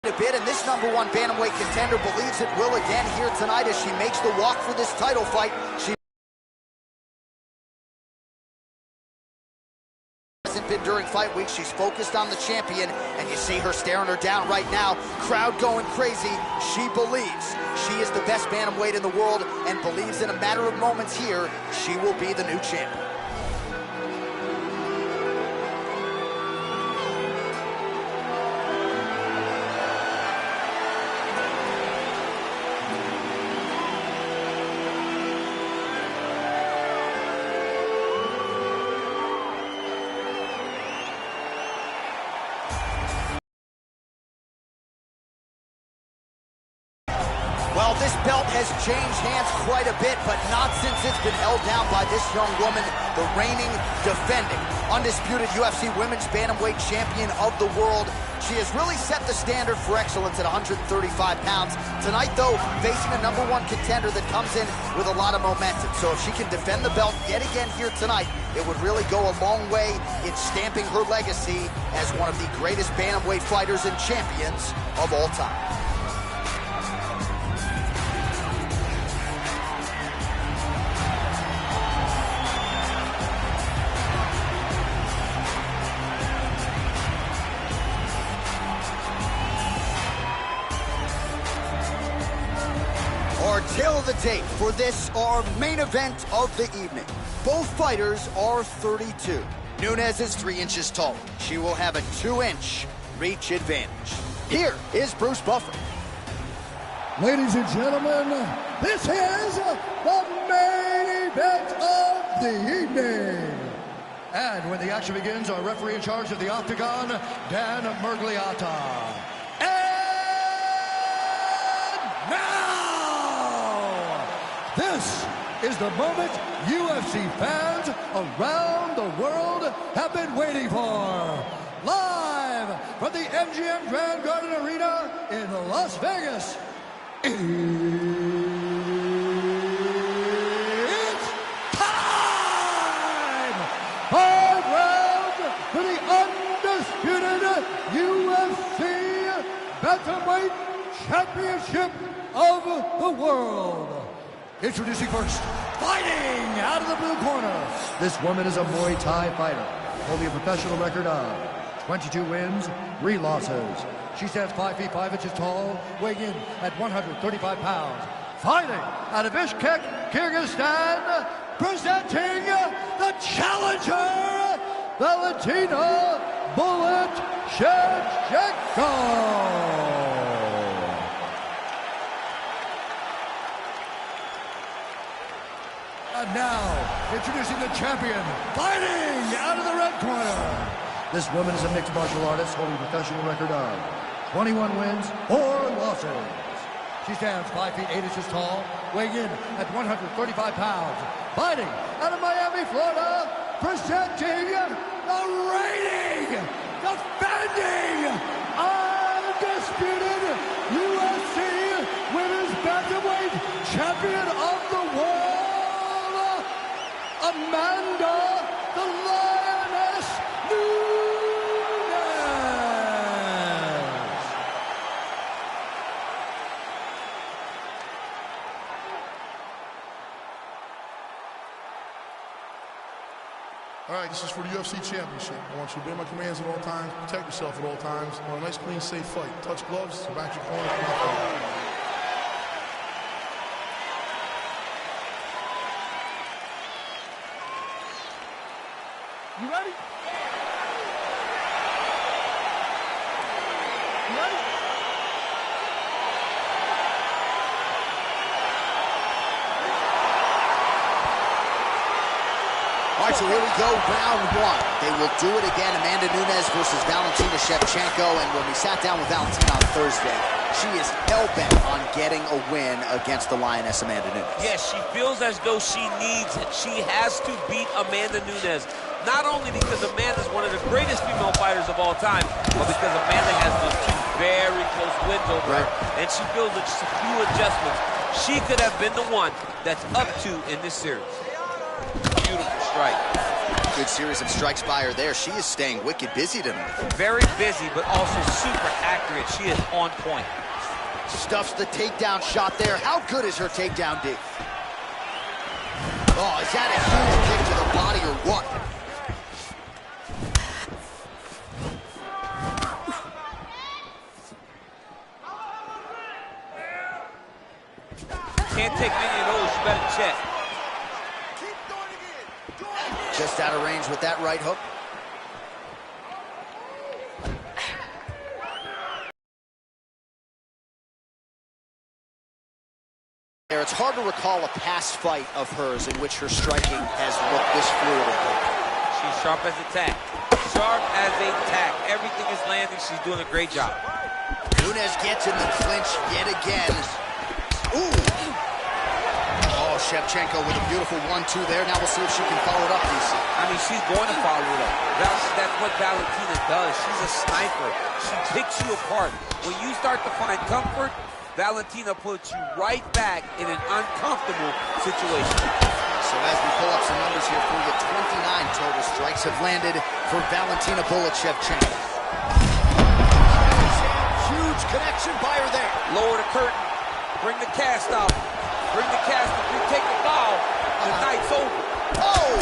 a bit, and this #1 bantamweight contender believes it will again here tonight as she makes the walk for this title fight. She hasn't been during fight week. She's focused on the champion, and you see her staring her down right now. Crowd going crazy. She believes she is the best bantamweight in the world and believes in a matter of moments here, she will be the new champion. Well, this belt has changed hands quite a bit, but not since it's been held down by this young woman, the reigning, defending, undisputed UFC Women's Bantamweight Champion of the world. She has really set the standard for excellence at 135 pounds. Tonight, though, facing a #1 contender that comes in with a lot of momentum. So if she can defend the belt yet again here tonight, it would really go a long way in stamping her legacy as one of the greatest bantamweight fighters and champions of all time. Our tale of the tape for this, our main event of the evening. Both fighters are 32. Nunes is 3 inches taller. She will have a 2-inch reach advantage. Here is Bruce Buffer. Ladies and gentlemen, this is the main event of the evening. And when the action begins, our referee in charge of the Octagon, Dan Murgliata. This is the moment UFC fans around the world have been waiting for. Live from the MGM Grand Garden Arena in Las Vegas, it's time! 5 rounds for the undisputed UFC Bantamweight Championship of the world. Introducing first, fighting out of the blue corner. This woman is a Muay Thai fighter, holding a professional record of 22 wins, 3 losses. She stands 5 feet 5 inches tall, weighing in at 135 pounds. Fighting out of Bishkek, Kyrgyzstan, presenting the challenger, Valentina Bullet Shevchenko. And now, introducing the champion, fighting out of the red corner. This woman is a mixed martial artist holding a professional record of 21 wins, 4 losses. She stands 5 feet 8 inches tall, weighing in at 135 pounds. Fighting out of Miami, Florida, presenting the reigning, defending, undisputed UFC Women's Bantamweight Champion of the world, Amanda the Lioness Nunes. All right, this is for the UFC Championship. I want you to obey my commands at all times, protect yourself at all times. I want a nice, clean, safe fight. Touch gloves, back your corner, come out. You ready? You ready? All right, so here we go, round 1. They will do it again, Amanda Nunes versus Valentina Shevchenko. And when we sat down with Valentina on Thursday, she is hell-bent on getting a win against the Lioness Amanda Nunes. Yes, she feels as though she needs it. She has to beat Amanda Nunes. Not only because Amanda is one of the greatest female fighters of all time, but because Amanda has those 2 very close wins over her. And she feels that just a few adjustments, she could have been the one that's up 2 in this series. Beautiful strike. Good series of strikes by her there. She is staying wicked busy tonight. Very busy, but also super accurate. She is on point. Stuffs the takedown shot there. How good is her takedown, D? Oh, is that a huge kick to the body or what? Can't take many of those. You better check. Just out of range with that right hook. It's hard to recall a past fight of hers in which her striking has looked this fluid. She's sharp as a tack. Sharp as a tack. Everything is landing. She's doing a great job. Nunes gets in the clinch yet again. Ooh! Oh, Shevchenko with a beautiful 1-2 there. Now we'll see if she can follow it up, DC. I mean, she's going to follow it up. That's what Valentina does. She's a sniper. She picks you apart. When you start to find comfort, Valentina puts you right back in an uncomfortable situation. So as we pull up some numbers here for you, 29 total strikes have landed for Valentina Shevchenko. Huge connection by her there. Lower the curtain. Bring the cast out. Bring the cast. If you take the foul, the night's over. Oh!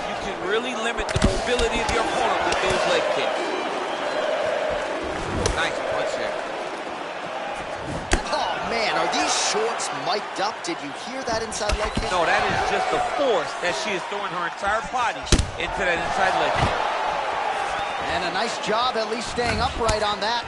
You can really limit the mobility of your opponent with those leg kicks. Nice punch there. Oh, man, are these shorts mic'd up? Did you hear that inside leg kick? No, that is just the force that she is throwing her entire body into that inside leg kick. And a nice job at least staying upright on that.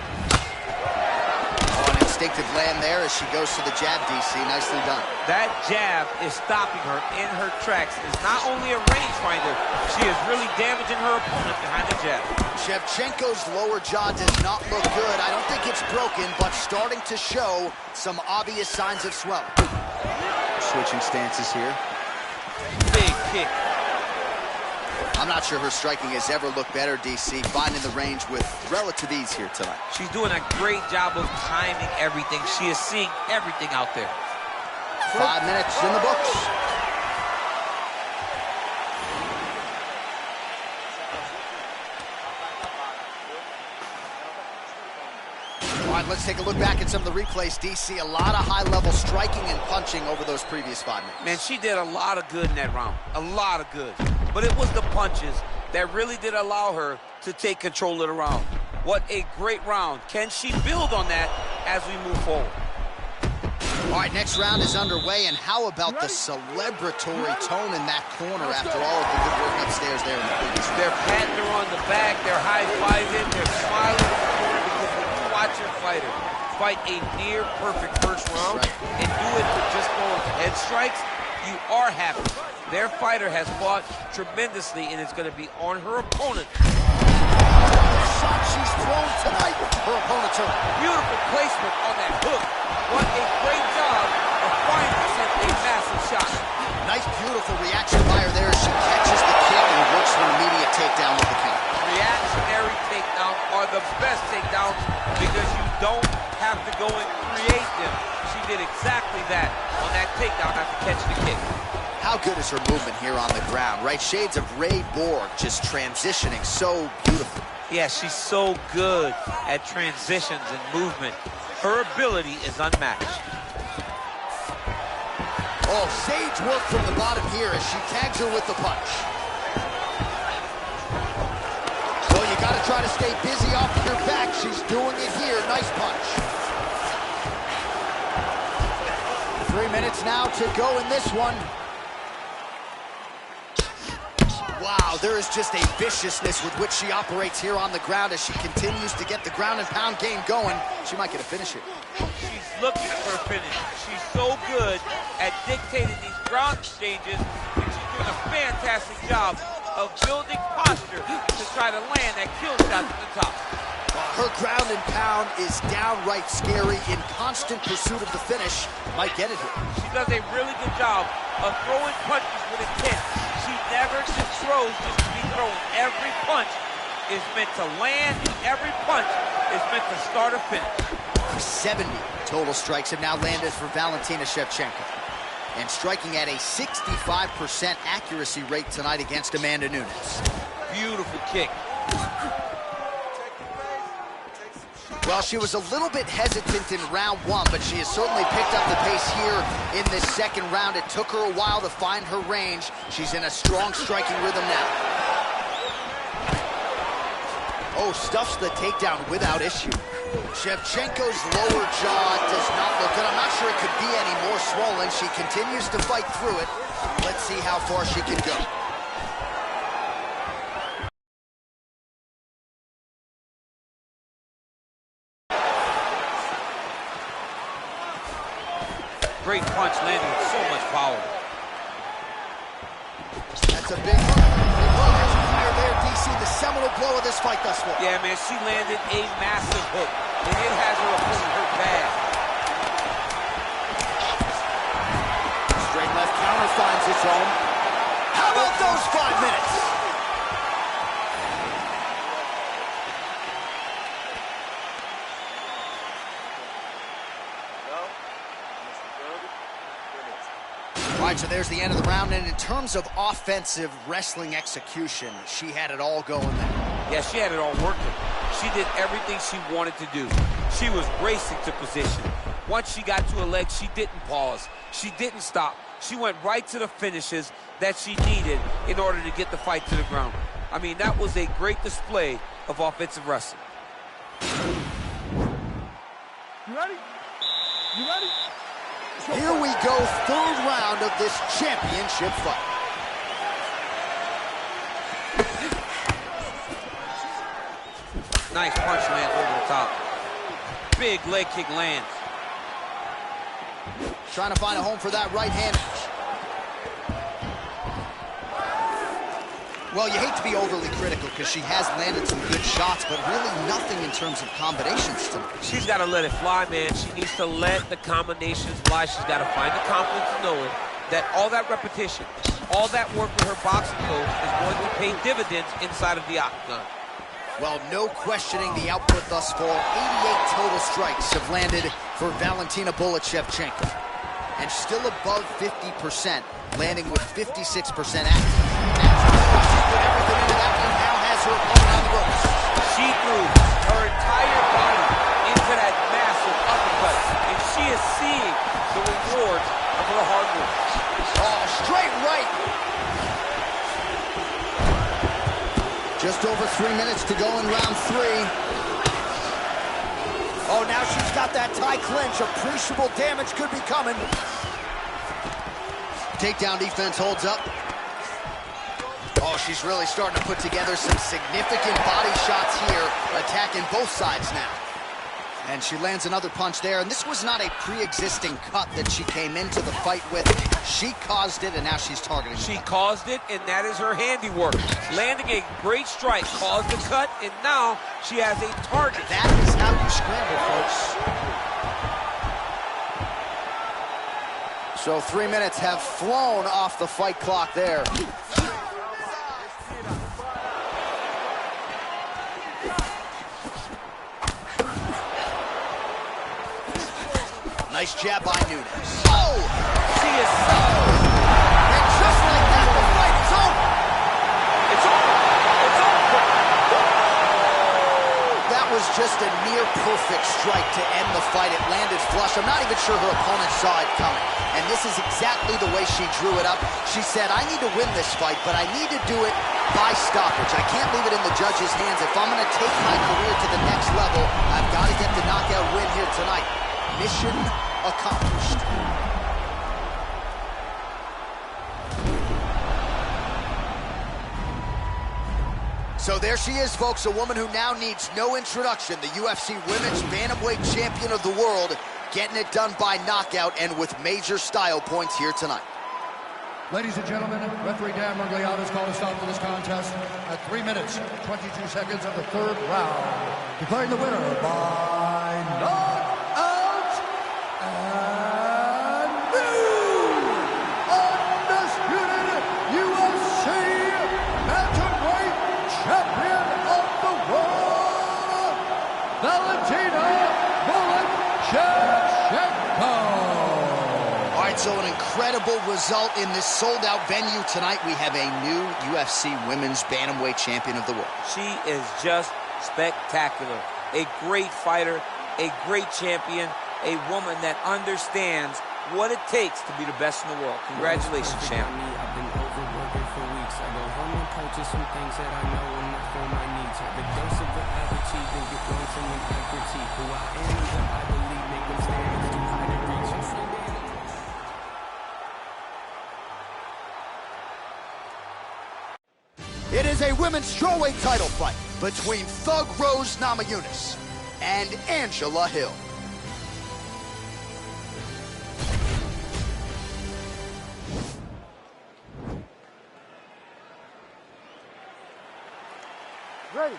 Oh, an instinctive land there as she goes to the jab, DC. Nicely done. That jab is stopping her in her tracks. It's not only a rangefinder, she is really damaging her opponent behind the jab. Shevchenko's lower jaw does not look good. I don't think it's broken, but starting to show some obvious signs of swelling. Switching stances here. Big kick. I'm not sure her striking has ever looked better, DC, finding the range with relative ease here tonight. She's doing a great job of timing everything. She is seeing everything out there. 5 minutes in the books. All right, let's take a look back at some of the replays, DC. A lot of high-level striking and punching over those previous 5 minutes. Man, she did a lot of good in that round. A lot of good. But it was the punches that really did allow her to take control of the round. What a great round. Can she build on that as we move forward? All right, next round is underway, and how about the celebratory tone in that corner after all of the good work upstairs there in the previous round? They're patting her on the back, they're high-fiving, they're smiling in the corner because when you watch your fighter fight a near-perfect first round and do it with just throwing head strikes, you are happy. Their fighter has fought tremendously, and it's going to be on her opponent. The shot she's thrown tonight, her opponent's hurt. Beautiful placement on that hook. What a great job of finding a massive shot. Nice, beautiful reaction by her there as she catches the kick and works for an immediate takedown with the counter. Reactionary takedowns are the best takedowns because you don't have to go and create them. She did exactly that on that takedown after catching the kick. How good is her movement here on the ground, right? Shades of Ray Borg, just transitioning so beautifully. Yeah, she's so good at transitions and movement. Her ability is unmatched. Oh, sage work from the bottom here as she tags her with the punch. So you got to try to stay busy off of your back. She's doing it here. Nice punch. 3 minutes now to go in this one. Wow, there is just a viciousness with which she operates here on the ground as she continues to get the ground and pound game going. She might get a finish here. She's looking for a finish. She's so good at dictating these ground exchanges, and she's doing a fantastic job of building posture to try to land that kill shot at the top. Her ground and pound is downright scary, in constant pursuit of the finish. Might get it here. She does a really good job of throwing punches with intent. She never just throws just to be thrown. Every punch is meant to land, and every punch is meant to start or finish. 70 Total strikes have now landed for Valentina Shevchenko. And striking at a 65% accuracy rate tonight against Amanda Nunes. Beautiful kick. Well, she was a little bit hesitant in round one, but she has certainly picked up the pace here in this second round. It took her a while to find her range. She's in a strong striking rhythm now. Oh, stuffs the takedown without issue. Shevchenko's lower jaw does not look good. I'm not sure it could be any more swollen. She continues to fight through it. Let's see how far she can go. Great punch landing with so much power. That's a big hook. Big blow. There's a clear there, DC. The seminal blow of this fight thus far. Yeah, man, she landed a massive hook, and it has her opponent hurt bad. Straight left counter finds its home. How about those 5 minutes? All right, so there's the end of the round, and in terms of offensive wrestling execution, she had it all going there. Yeah, she had it all working. She did everything she wanted to do. She was racing to position. Once she got to her leg, she didn't pause. She didn't stop. She went right to the finishes that she needed in order to get the fight to the ground. I mean, that was a great display of offensive wrestling. You ready? You ready? Here we go, third round of this championship fight. Nice punch lands over the top. Big leg kick lands. Trying to find a home for that right hand. Well, you hate to be overly critical because she has landed some good shots, but really nothing in terms of combinations tonight. She's got to let it fly, man. She needs to let the combinations fly. She's got to find the confidence to know it, that all that repetition, all that work with her boxing coach is going to pay dividends inside of the octagon. Well, no questioning the output thus far. 88 total strikes have landed for Valentina Shevchenko. And still above 50%, landing with 56% accuracy. She's put everything into that and now has her opponent on the ropes. She threw her entire body into that massive uppercut, and she is seeing the rewards of her hard work. Oh, straight right. Just over 3 minutes to go in round 3. Oh, now she's got that tie clinch. Appreciable damage could be coming. Takedown defense holds up. Oh, she's really starting to put together some significant body shots here, attacking both sides now. And she lands another punch there, and this was not a pre-existing cut that she came into the fight with. She caused it, and now she's targeting. She caused it, and that is her handiwork. Landing a great strike caused the cut, and now she has a target. That is how you scramble, folks. So 3 minutes have flown off the fight clock there. Nice jab by Nunes. Oh! She is so... And just like that, the fight is over. It's over. It's over. That was just a near-perfect strike to end the fight. It landed flush. I'm not even sure her opponent saw it coming. And this is exactly the way she drew it up. She said, I need to win this fight, but I need to do it by stoppage. I can't leave it in the judge's hands. If I'm going to take my career to the next level, I've got to get the knockout win here tonight. Mission accomplished. So there she is, folks, a woman who now needs no introduction, the UFC Women's Bantamweight Champion of the world, getting it done by knockout and with major style points here tonight. Ladies and gentlemen, referee Dan Mergliano has called a stop to this contest at 3 minutes, 22 seconds of the third round, declaring the winner by knockout and new undisputed UFC Bantamweight Champion of the world, Valentina Shevchenko. right, so an incredible result in this sold-out venue tonight. We have a new UFC Women's Bantamweight Champion of the World. She is just spectacular. A great fighter, a great champion, a woman that understands what it takes to be the best in the world. Congratulations, champ. I've been overworking for weeks. I go home and purchase some things that I know enough for my needs. The dose of what I've achieved and get lonesome and I critique who I am and what I believe. Make them standards too high to reach. It is a women's strawweight title fight between Thug Rose Namajunas and Angela Hill. Ready.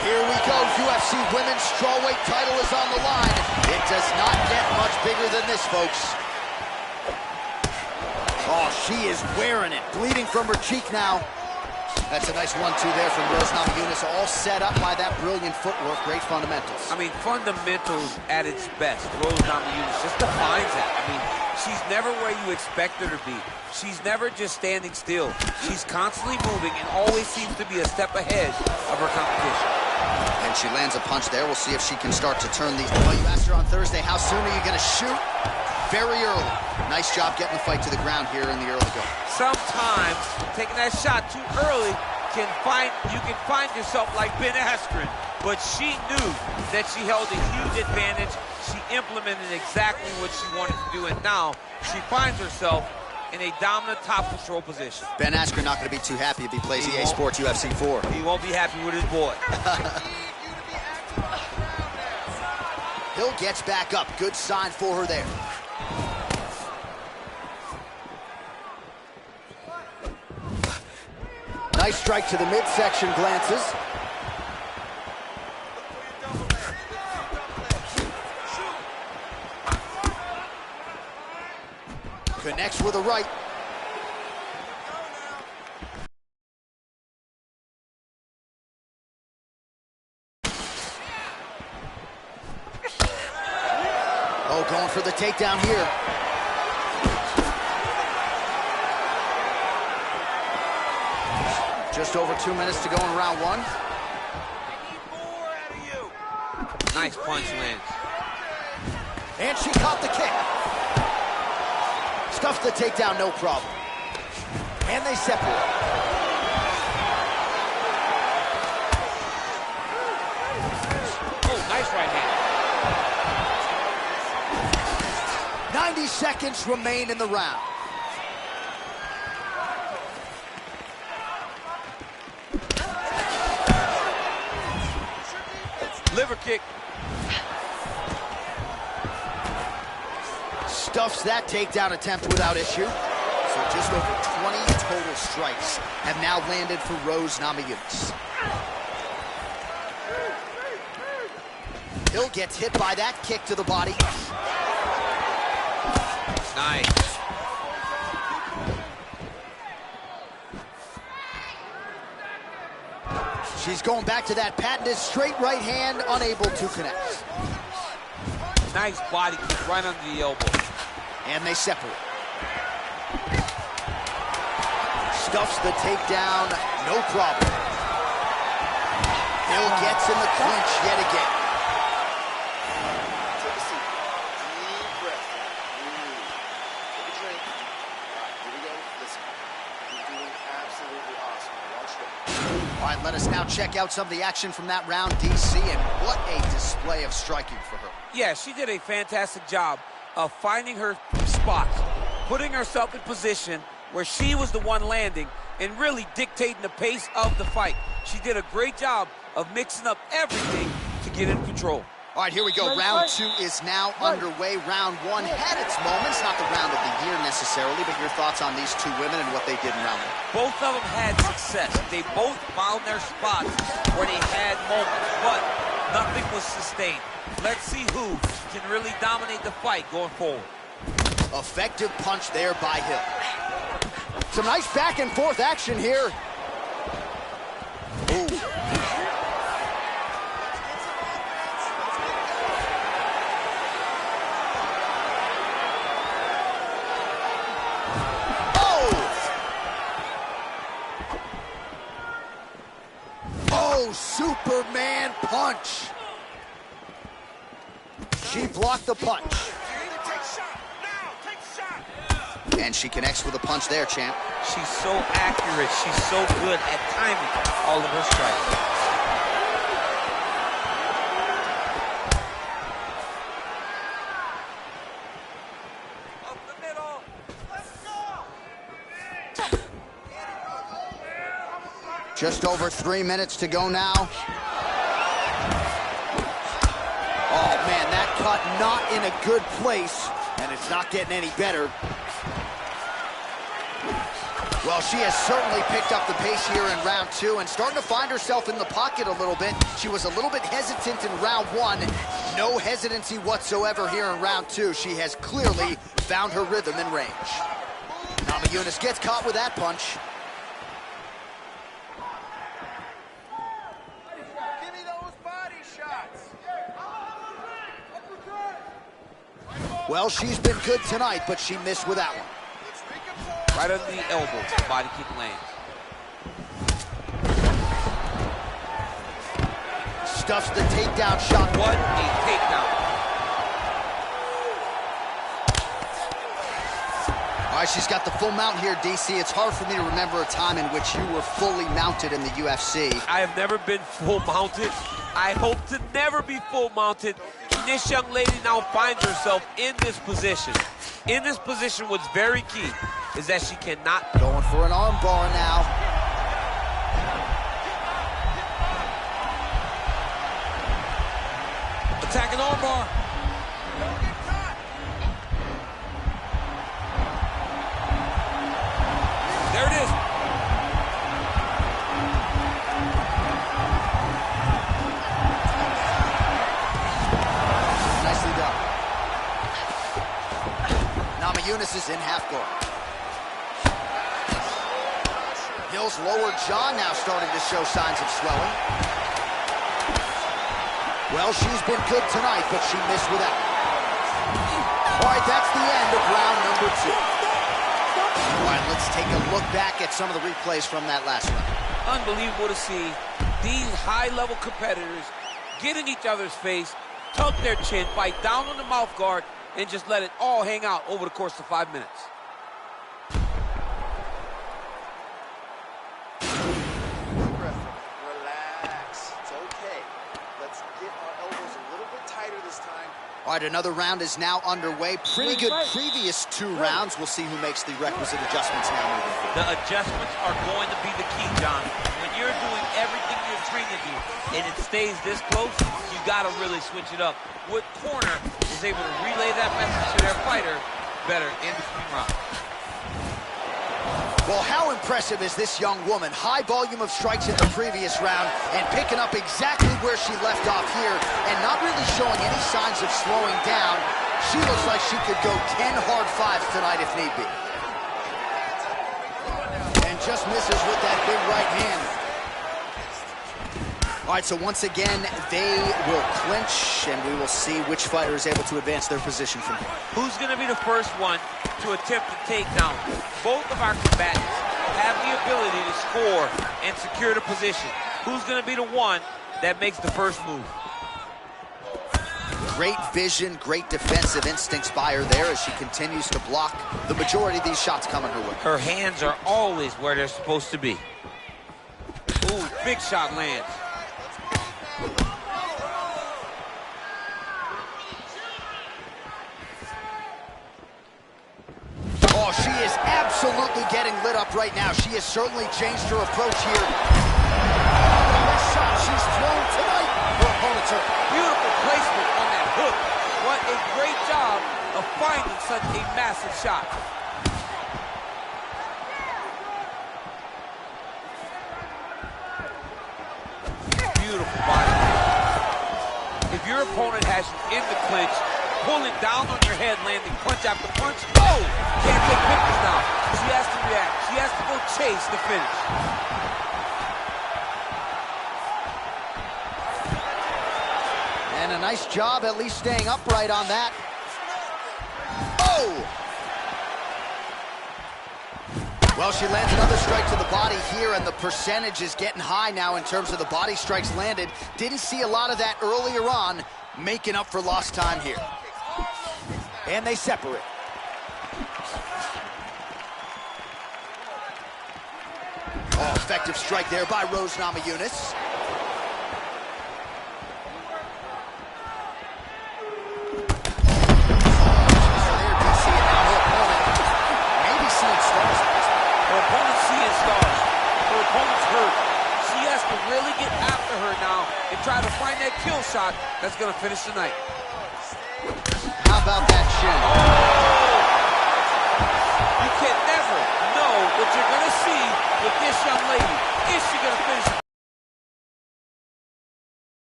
Here we go, UFC Women's Strawweight title is on the line. It does not get much bigger than this, folks. Oh, she is wearing it, bleeding from her cheek now. That's a nice 1-2 there from Rose Namajunas, all set up by that brilliant footwork, great fundamentals. I mean, fundamentals at its best. Rose Namajunas just defines that. I mean, she's never where you expect her to be. She's never just standing still. She's constantly moving and always seems to be a step ahead of her competition. And she lands a punch there. We'll see if she can start to turn these. Well, you asked her on Thursday, how soon are you going to shoot? Very early. Nice job getting the fight to the ground here in the early going. Sometimes taking that shot too early you can find yourself like Ben Askren, but she knew that she held a huge advantage. She implemented exactly what she wanted to do, and now she finds herself in a dominant top control position. Ben Askren not going to be too happy if he plays EA Sports UFC 4. He won't be happy with his boy. Hill gets back up. Good sign for her there. Nice strike to the midsection, glances. Connects with a right. Oh, going for the takedown here. Just over 2 minutes to go in round one. Nice punch lands. And she caught the kick. Stuffs the takedown, no problem. And they separate. Oh, nice right hand. 90 seconds remain in the round. Liver kick. Stuffs that takedown attempt without issue. So just over 20 total strikes have now landed for Rose Namajunas. Hill gets hit by that kick to the body. Nice. She's going back to that patented straight right hand, unable to connect. Nice body kick right under the elbow. And they separate. Stuffs the takedown, no problem. Hill gets in the clinch yet again. Take a seat. Deep breath. Take a drink. All right, here we go. Listen, you're doing absolutely awesome. Watch that. All right, let us now check out some of the action from that round, DC, and what a display of striking for her. Yeah, she did a fantastic job of finding her spots, putting herself in position where she was the one landing and really dictating the pace of the fight. She did a great job of mixing up everything to get in control. All right, here we go. Round two is now underway. Round one had its moments, not the round of the year necessarily, but your thoughts on these two women and what they did in round one. Both of them had success. They both found their spots where they had moments, but nothing was sustained. Let's see who can really dominate the fight going forward. Effective punch there by Hill. Some nice back and forth action here. Ooh. Oh, Superman punch. She blocked the punch. And she connects with a punch there, champ. She's so accurate. She's so good at timing all of her strikes. Up the middle. Let's go. Just over 3 minutes to go now. Oh, man, that cut not in a good place, and it's not getting any better. Well, she has certainly picked up the pace here in round 2 and starting to find herself in the pocket a little bit. She was a little bit hesitant in round 1. No hesitancy whatsoever here in round 2. She has clearly found her rhythm and range. Namajunas gets caught with that punch. Give me those body shots. Well, she's been good tonight, but she missed with that one. Right under the elbow, body kick lands. Stuffs the takedown shot. What a takedown. All right, she's got the full mount here, DC. It's hard for me to remember a time in which you were fully mounted in the UFC. I have never been full mounted. I hope to never be full mounted. This young lady now finds herself in this position. In this position, what's very key is that she cannot... Going for an arm bar now. Attacking arm bar. There it is. Nicely done. Namajunas is in half guard. Hill's lower jaw now starting to show signs of swelling. Well, she's been good tonight, but she missed with that. All right, that's the end of round number 2. All right, let's take a look back at some of the replays from that last round. Unbelievable to see these high-level competitors get in each other's face, tuck their chin, bite down on the mouth guard, and just let it all hang out over the course of 5 minutes. Relax. It's okay. Let's get our elbows a little bit tighter this time. All right, another round is now underway. Pretty good previous 2 rounds. We'll see who makes the requisite adjustments now moving forward. The adjustments are going to be the key, John. When you're doing everything you're trained to do and it stays this close, you got to really switch it up. What corner is able to relay that message to their fighter better in between rounds? Well, how impressive is this young woman? High volume of strikes in the previous round and picking up exactly where she left off here and not really showing any signs of slowing down. She looks like she could go 10 hard 5s tonight if need be. And just misses with that big right hand. All right, so once again, they will clinch, and we will see which fighter is able to advance their position from here. Who's going to be the first one to attempt to take down? Both of our combatants have the ability to score and secure the position. Who's going to be the one that makes the first move? Great vision, great defensive instincts by her there as she continues to block the majority of these shots coming her way. Her hands are always where they're supposed to be. Ooh, big shot lands. Oh, she is absolutely getting lit up right now. She has certainly changed her approach here. The shot she's thrown tonight, her opponent's hurt. Beautiful placement on that hook. What a great job of finding such a massive shot. Beautiful body. If your opponent has you in the clinch, pulling down on your head, landing punch after punch, oh, can't take pictures now. She has to react. She has chase the finish. And a nice job at least staying upright on that. Oh! Well, she lands another strike to the body here, and the percentage is getting high now in terms of the body strikes landed. Didn't see a lot of that earlier on, making up for lost time here. And they separate. Oh, effective strike there by Rose Namajunas. Really get after her now and try to find that kill shot that's going to finish the night. How about that shin? Oh! You can never know what you're going to see with this young lady. Is she going to finish?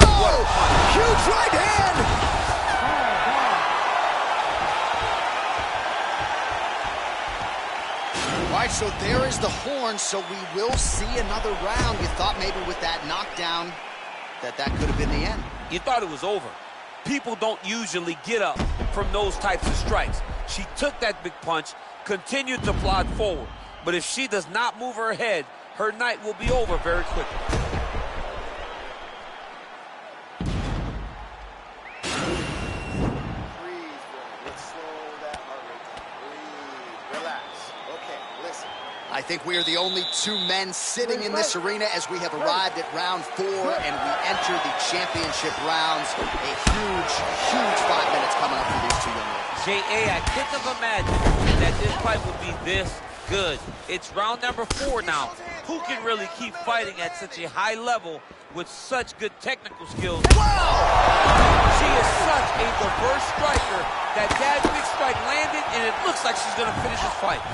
Oh! Huge right hand! All right, so there is the horn, so we will see another round. You thought maybe with that knockdown that could have been the end. You thought it was over. People don't usually get up from those types of strikes. She took that big punch, continued to plod forward. But if she does not move her head, her night will be over very quickly. I think we are the only two men sitting in this arena as we have arrived at round 4 and we enter the championship rounds. A huge, huge 5 minutes coming up for these two young ladies. J.A., I couldn't have imagined that this fight would be this good. It's round number 4 now. Who can really keep fighting at such a high level with such good technical skills? Wow! She is such a diverse striker. That big strike landed, and it looks like she's going to finish this fight.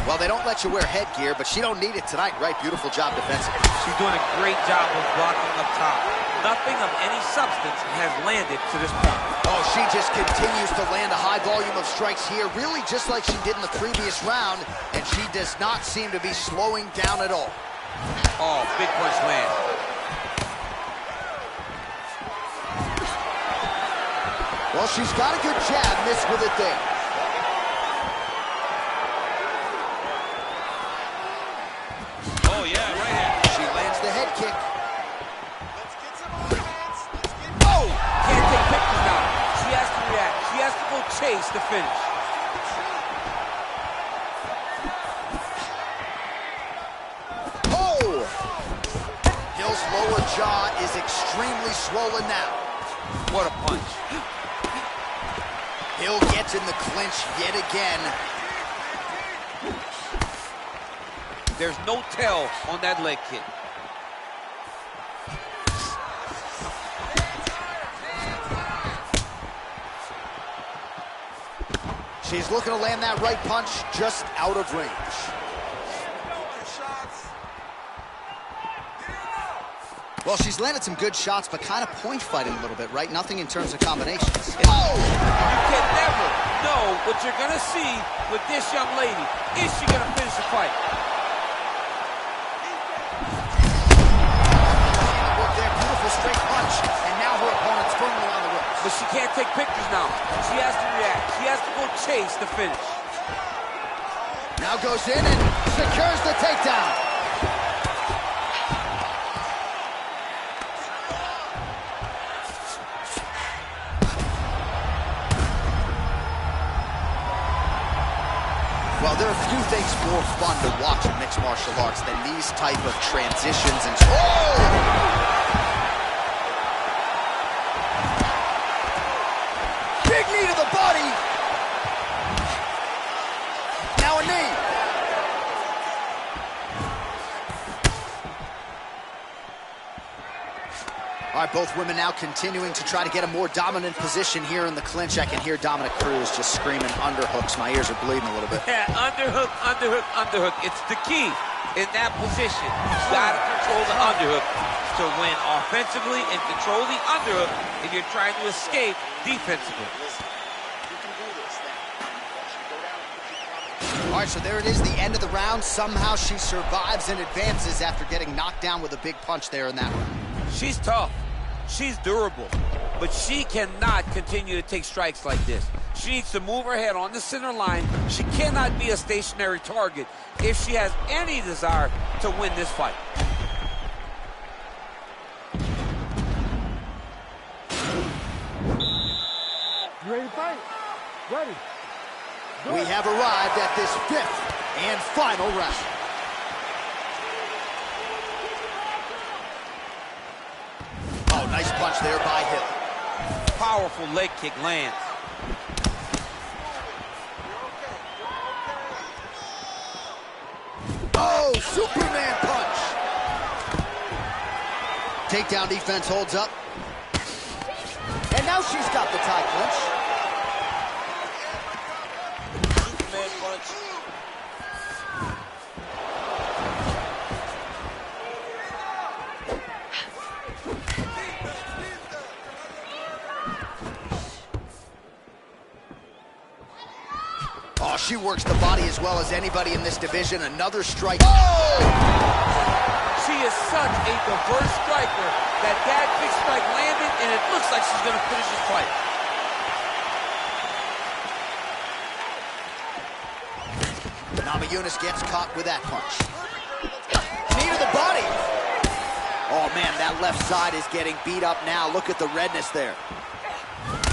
Well, they don't let you wear headgear, but she don't need it tonight, right? Beautiful job defensively. She's doing a great job of blocking up top. Nothing of any substance has landed to this point. Oh, she just continues to land a high volume of strikes here, really just like she did in the previous round, and she does not seem to be slowing down at all. Oh, big punch land. Well, she's got a good jab, missed with it there. Oh, yeah, right hand. She lands the head kick. Oh! Can't take pictures now. She has to react. She has to go chase the finish. Oh! Hill's lower jaw is extremely swollen now. What a punch. Hill gets in the clinch yet again. There's no tell on that leg kick. She's looking to land that right punch just out of range. Well, she's landed some good shots, but kind of point fighting a little bit, right? Nothing in terms of combinations. Oh! You can never know what you're going to see with this young lady. Is she going to finish the fight? Beautiful straight punch, and now her opponent's firmly on the ropes. But she can't take pictures now. She has to react. She has to go chase the finish. Now goes in and secures the takedown. Well, there are few things more fun to watch in mixed martial arts than these type of transitions and... Oh! Big knee to the body. Now a knee. All All right, both women now continuing to try to get a more dominant position here in the clinch. I can hear Dominic Cruz just screaming underhooks. My ears are bleeding a little bit. Yeah, underhook, underhook, underhook. It's the key in that position. You've got to control the underhook to win offensively and control the underhook if you're trying to escape defensively. All right, so there it is, the end of the round. Somehow she survives and advances after getting knocked down with a big punch there in that round. She's tough. She's durable. But she cannot continue to take strikes like this. She needs to move her head on the center line. She cannot be a stationary target if she has any desire to win this fight. You ready to fight? Ready. We have arrived at this 5th and final round. Oh, nice punch there by Hill. Powerful leg kick lands. Oh, Superman punch. Takedown defense holds up. And now she's got the tie clinch. Superman punch. Oh, she works the body as well as anybody in this division. Another strike. Oh! She is such a diverse striker that big strike landed, and it looks like she's going to finish this fight. Namajunas gets caught with that punch. Knee to the body. Oh, man, that left side is getting beat up now. Look at the redness there.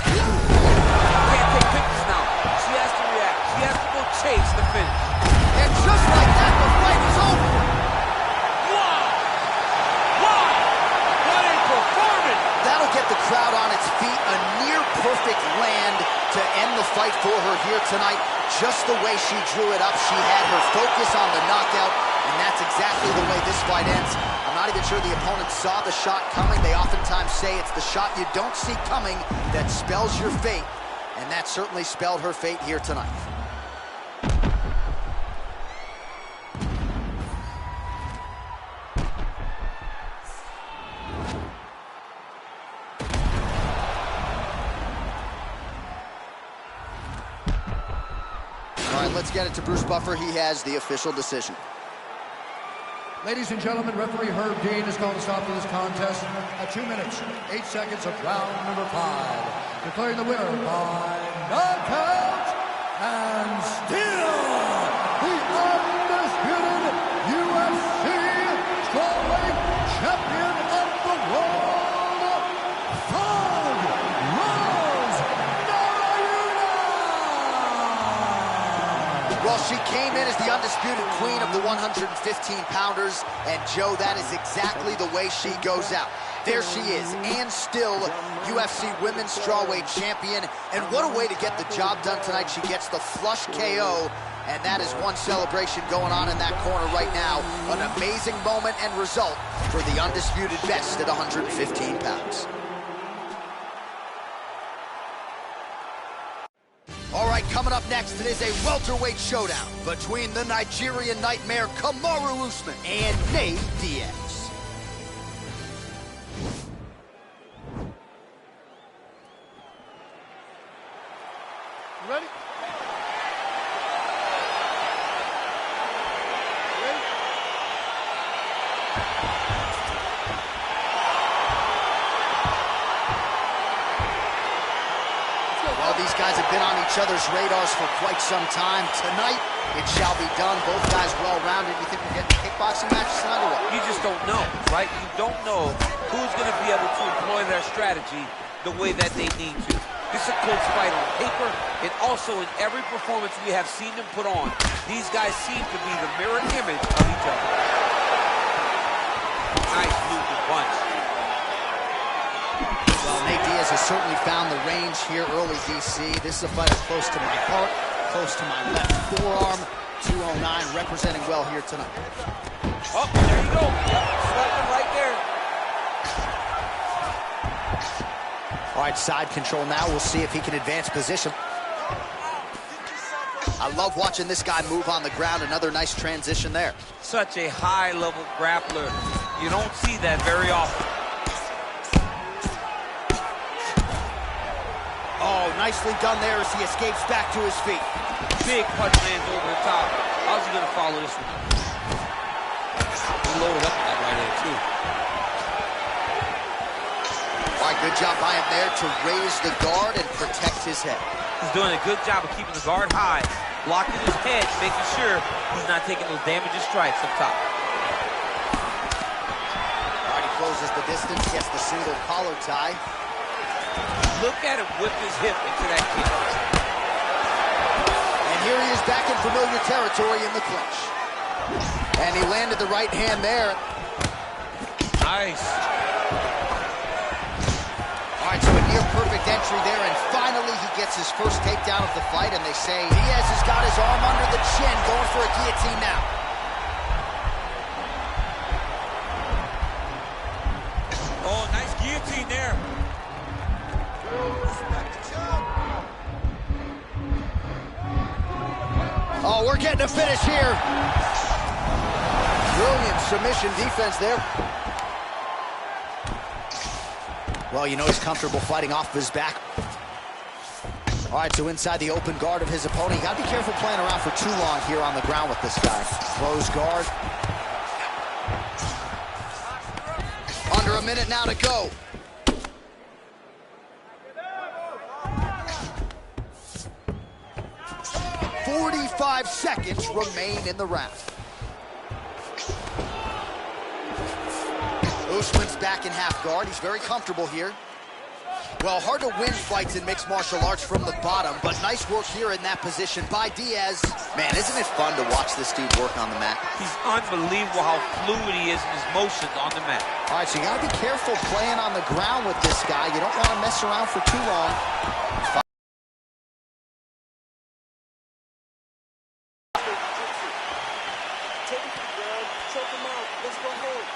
Can't take pictures now. She has to react. She has to go chase the finish. And just like that, the fight is over. Wow! Wow! What a performance! That'll get the crowd on its feet. A near-perfect land to end the fight for her here tonight. Just the way she drew it up, she had her focus on the knockout, and that's exactly the way this fight ends. I'm not even sure the opponent saw the shot coming. They oftentimes say it's the shot you don't see coming that spells your fate, and that certainly spelled her fate here tonight. All right, let's get it to Bruce Buffer. He has the official decision. Ladies and gentlemen, referee Herb Dean has called a stop to this contest at 2 minutes, 8 seconds of round number 5. Declaring the winner by knockout and still the undisputed UFC strawweight champion of the world, Thug Rose Namajunas! Well, she came in as the undisputed queen of the 115-pounders, and Joe, that is exactly the way she goes out. There she is, and still UFC Women's Strawweight Champion, and what a way to get the job done tonight. She gets the flush KO, and that is one celebration going on in that corner right now. An amazing moment and result for the undisputed best at 115 pounds. All right, coming up next, it is a welterweight showdown between the Nigerian Nightmare Kamaru Usman and Nate Diaz. You ready? Well, these guys have been on each other's radars for quite some time. Tonight, it shall be done. Both guys well-rounded. You think we're getting kickboxing matches tonight or what? You just don't know, right? You don't know who's going to be able to employ their strategy the way that they need to. This is a close fight on paper, and also in every performance we have seen them put on. These guys seem to be the mirror image of each other. Nice movement punch. Well, Nate Diaz has certainly found the range here early, DC. This is a fighter close to my heart, close to my left forearm. 209 representing well here tonight. Oh, there you go. Yep, right there. All right, side control now. We'll see if he can advance position. I love watching this guy move on the ground. Another nice transition there. Such a high-level grappler. You don't see that very often. Oh, nicely done there as he escapes back to his feet. Big punch lands over the top. How's he gonna follow this one? He loaded up that right hand, too. All right, good job by him there to raise the guard and protect his head. He's doing a good job of keeping the guard high, blocking his head, making sure he's not taking those damaging strikes up top. All right, he closes the distance, gets the single collar tie. Look at him whip his hip into that kick. And here he is back in familiar territory in the clinch. And he landed the right hand there. Nice. All right, so a near-perfect entry there, and finally he gets his first takedown of the fight, and they say Diaz has got his arm under the chin, going for a guillotine now. Oh, nice guillotine there. Oh, we're getting a finish here. Brilliant submission defense there. Well, you know he's comfortable fighting off his back. All right, so inside the open guard of his opponent. You got to be careful playing around for too long here on the ground with this guy. Close guard. Under a minute now to go. "45 seconds remain in the round." Usman's back in half guard. He's very comfortable here. Well, hard to win fights in mixed martial arts from the bottom, but nice work here in that position by Diaz. Man, isn't it fun to watch this dude work on the mat? He's unbelievable how fluid he is in his motions on the mat. All right, so you got to be careful playing on the ground with this guy. You don't want to mess around for too long. Take him to the ground, choke him out. Let's go home.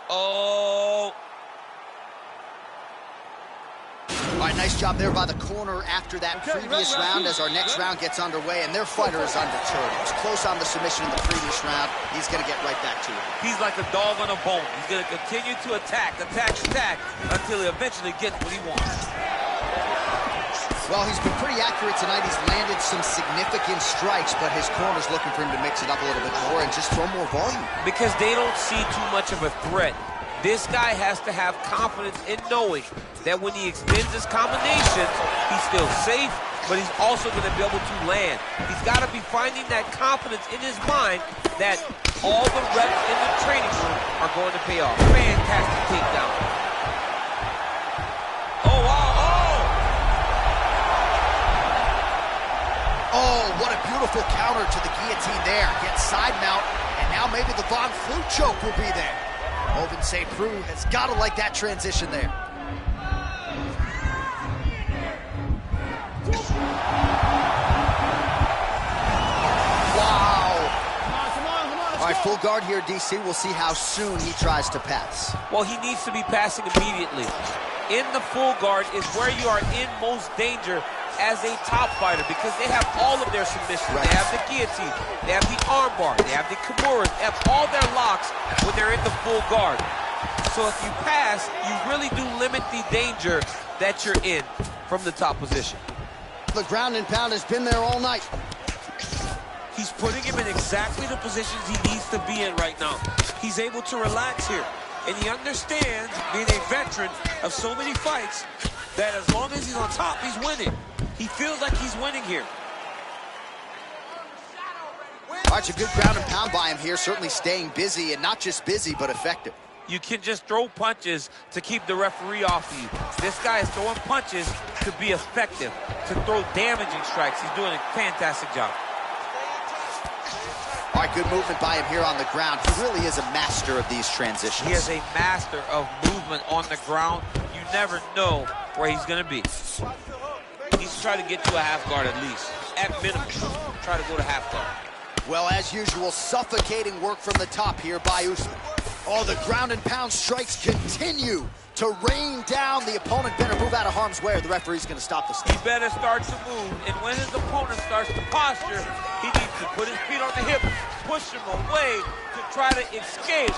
Oh. All right, nice job there by the corner after that previous round as our next round gets underway, and their fighter is undeterred. He was close on the submission in the previous round. He's going to get right back to it. He's like a dog on a bone. He's going to continue to attack, until he eventually gets what he wants. Well, he's been pretty accurate tonight. He's landed some significant strikes, but his corner's looking for him to mix it up a little bit more and just throw more volume. Because they don't see too much of a threat. This guy has to have confidence in knowing that when he extends his combinations, he's still safe, but he's also going to be able to land. He's got to be finding that confidence in his mind that all the reps in the training room are going to pay off. Fantastic takedown. Oh, wow, oh! Oh, what a beautiful counter to the guillotine there. Gets side mount, and now maybe the Von Flue choke will be there. Ovin St. Preux has got to like that transition there. Wow. All right, full guard here, DC. We'll see how soon he tries to pass. Well, he needs to be passing immediately. In the full guard is where you are in most danger as a top fighter because they have all of their submissions. Right. They have the guillotine, they have the armbar, they have the kimuras, they have all their locks when they're in the full guard. So if you pass, you really do limit the danger that you're in from the top position. The ground and pound has been there all night. He's putting him in exactly the positions he needs to be in right now. He's able to relax here. And he understands, being a veteran of so many fights, that as long as he's on top, he's winning. He feels like he's winning here. All right, a good ground and pound by him here, certainly staying busy, and not just busy, but effective. You can just throw punches to keep the referee off of you. This guy is throwing punches to be effective, to throw damaging strikes. He's doing a fantastic job. All right, good movement by him here on the ground. He really is a master of these transitions. He is a master of movement on the ground. You never know where he's going to be. He's try to get to a half guard at least. At minimum, try to go to half guard. Well, as usual, suffocating work from the top here by Usman. Oh, the ground and pound strikes continue to rain down. The opponent better move out of harm's way or the referee's going to stop this thing. He better start to move, and when his opponent starts to posture, he needs to put his feet on the hip, push him away to try to escape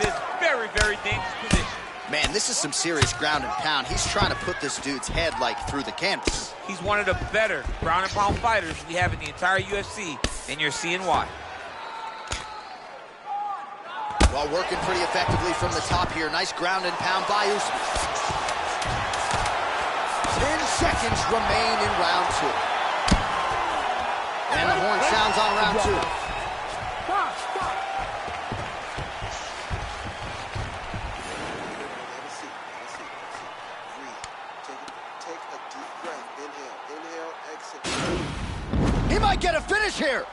this very, very dangerous position. Man, this is some serious ground and pound. He's trying to put this dude's head, like, through the canvas. He's one of the better ground and pound fighters we have in the entire UFC, and you're seeing why. Well, working pretty effectively from the top here. Nice ground and pound by Usman. 10 seconds remain in round 2. And the horn sounds on round 2. Stop. Take a deep breath. Inhale, exhale. He might get a finish here.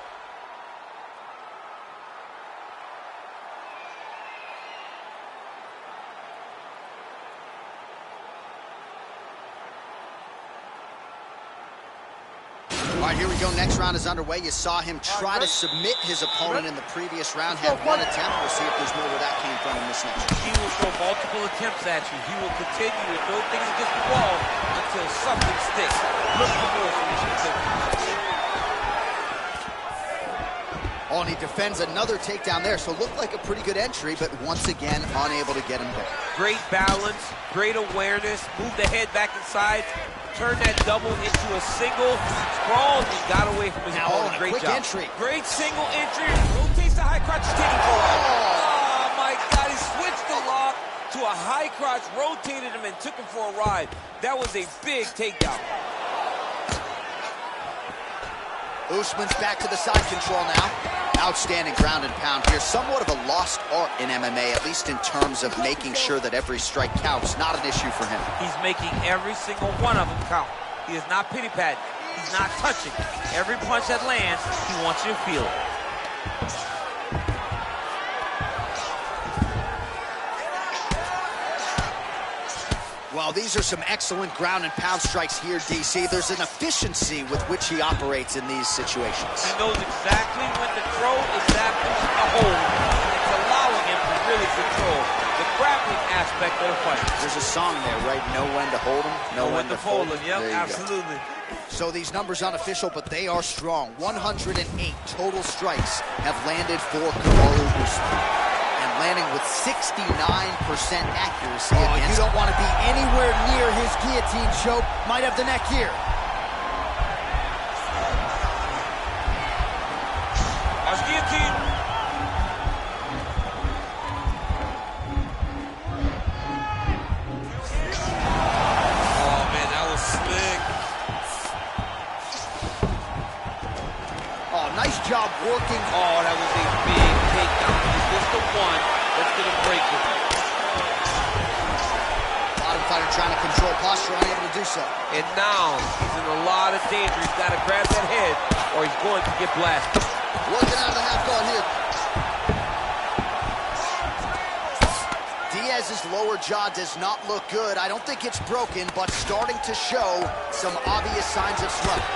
All right, here we go. Next round is underway. You saw him try to submit his opponent in the previous round. Had one attempt. We'll see if there's more where that came from in this next round. He will throw multiple attempts at you. He will continue to throw things against the wall until something sticks. Look for more from this attempt. Oh, and he defends another takedown there, so looked like a pretty good entry, but once again, unable to get him down. Great balance, great awareness, moved the head back inside, turned that double into a single, sprawled, and got away from his opponent. Great quick job. entry. Great single entry, rotates the high crotch, taking for a while. Oh my God, he switched the lock to a high crotch, rotated him and took him for a ride. That was a big takedown. Usman's back to the side control now. Outstanding ground and pound here. Somewhat of a lost art in MMA, at least in terms of making sure that every strike counts. Not an issue for him. He's making every single one of them count. He is not pity-patting. He's not touching. Every punch that lands, he wants you to feel it. Well, these are some excellent ground and pound strikes here, DC. There's an efficiency with which he operates in these situations. He knows exactly when to throw, exactly when to hold. It's allowing him to really control the grappling aspect of the fight. There's a song there, right? Know when to hold him, know when to fold him. Yep, absolutely. So these numbers unofficial, but they are strong. 108 total strikes have landed for Kamaru Usman. Landing with 69% accuracy. Oh, you don't want to be anywhere near his guillotine choke. Might have the neck here. Watch guillotine. Oh man, that was slick. Oh, nice job working. Oh, that was a big takedown. Is this the one that's going to break him? Bottom fighter trying to control posture, unable to do so. And now he's in a lot of danger. He's got to grab that head or he's going to get blasted. Working out of the half guard here. Diaz's lower jaw does not look good. I don't think it's broken, but starting to show some obvious signs of swelling.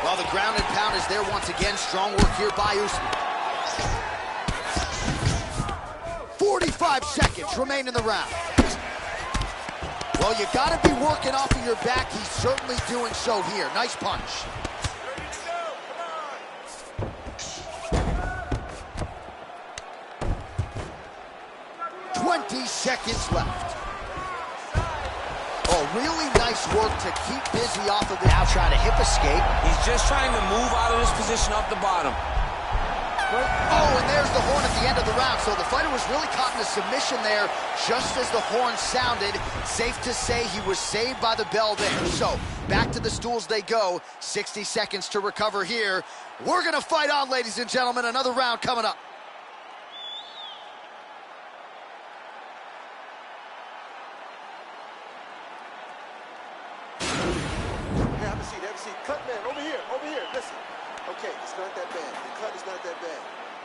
Well, the ground and pound is there once again. Strong work here by Usman. 45 seconds remain in the round. Well, you gotta be working off of your back. He's certainly doing so here. Nice punch. 20 seconds left. Oh, really nice work to keep busy off of it. Now trying to hip escape. He's just trying to move out of this position off the bottom. Oh, and there's the horn at the end of the round. So the fighter was really caught in a submission there just as the horn sounded. Safe to say he was saved by the bell there. So back to the stools they go. 60 seconds to recover here. We're going to fight on, ladies and gentlemen. Another round coming up. Have a seat, have a seat. Cut, man, over here, listen. Okay, it's not that bad. The cut is not that bad.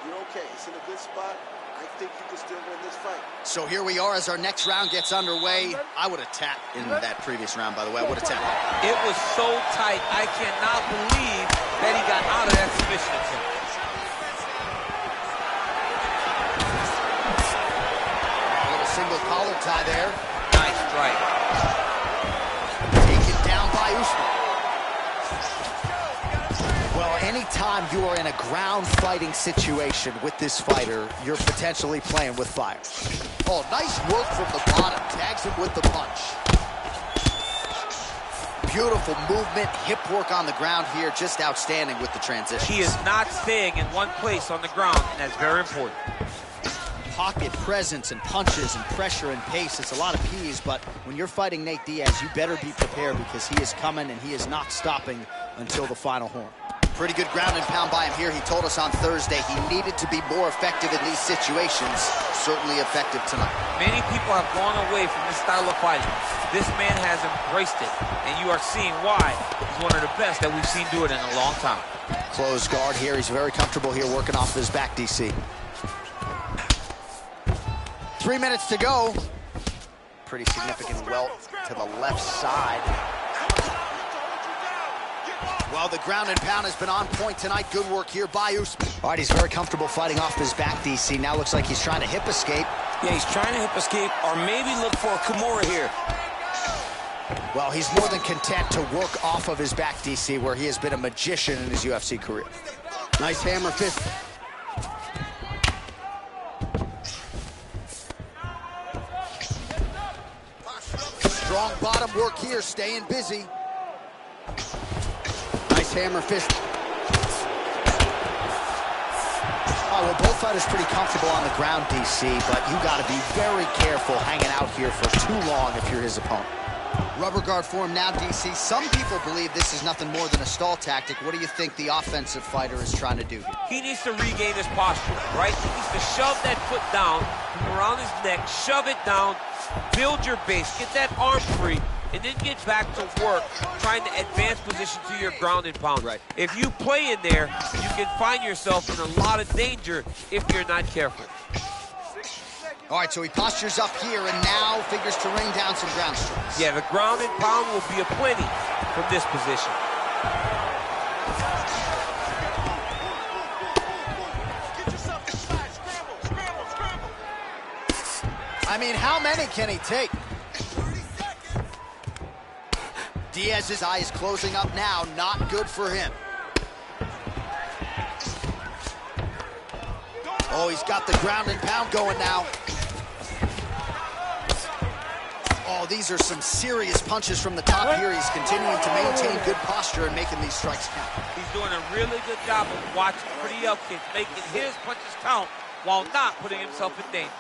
You're okay. It's in a good spot. I think you can still win this fight. So here we are as our next round gets underway. I would have tapped in that previous round, by the way. I would have tapped. It was so tight. I cannot believe that he got out of that submission attempt. A little single collar tie there. Nice strike. Taken down by Usman. Well, anytime you are in a ground fighting situation with this fighter, you're potentially playing with fire. Oh, nice work from the bottom. Tags him with the punch. Beautiful movement, hip work on the ground here. Just outstanding with the transition. He is not staying in one place on the ground, and that's very important. Pocket presence and punches and pressure and pace. It's a lot of P's, but when you're fighting Nate Diaz, you better be prepared because he is coming and he is not stopping until the final horn. Pretty good ground and pound by him here. He told us on Thursday he needed to be more effective in these situations. Certainly effective tonight. Many people have gone away from this style of fighting. This man has embraced it, and you are seeing why he's one of the best that we've seen do it in a long time. Closed guard here. He's very comfortable here working off his back, DC. 3 minutes to go. Pretty significant welt to the left side. Well, the ground and pound has been on point tonight. Good work here by Usman. All right, he's very comfortable fighting off his back, DC. Now looks like he's trying to hip escape. Yeah, he's trying to hip escape or maybe look for a Kimura here. Well, he's more than content to work off of his back, DC, where he has been a magician in his UFC career. Nice hammer fist. Strong bottom work here, staying busy. Nice hammer fist. Oh, well, both fighters pretty comfortable on the ground, DC, but you got to be very careful hanging out here for too long if you're his opponent. Rubber guard form now, DC. Some people believe this is nothing more than a stall tactic. What do you think the offensive fighter is trying to do here? He needs to regain his posture, right? He needs to shove that foot down from around his neck, shove it down, build your base, get that arm free, and then get back to work trying to advance position to your ground and pound. Right. If you play in there, you can find yourself in a lot of danger if you're not careful. All right, so he postures up here and now figures to ring down some ground strikes. Yeah, the ground and pound will be aplenty from this position. I mean, how many can he take? Diaz's eye is closing up now. Not good for him. Oh, he's got the ground and pound going now. Oh, these are some serious punches from the top here. He's continuing to maintain good posture and making these strikes count. He's doing a really good job of watching for the kick, making his punches count while not putting himself in danger.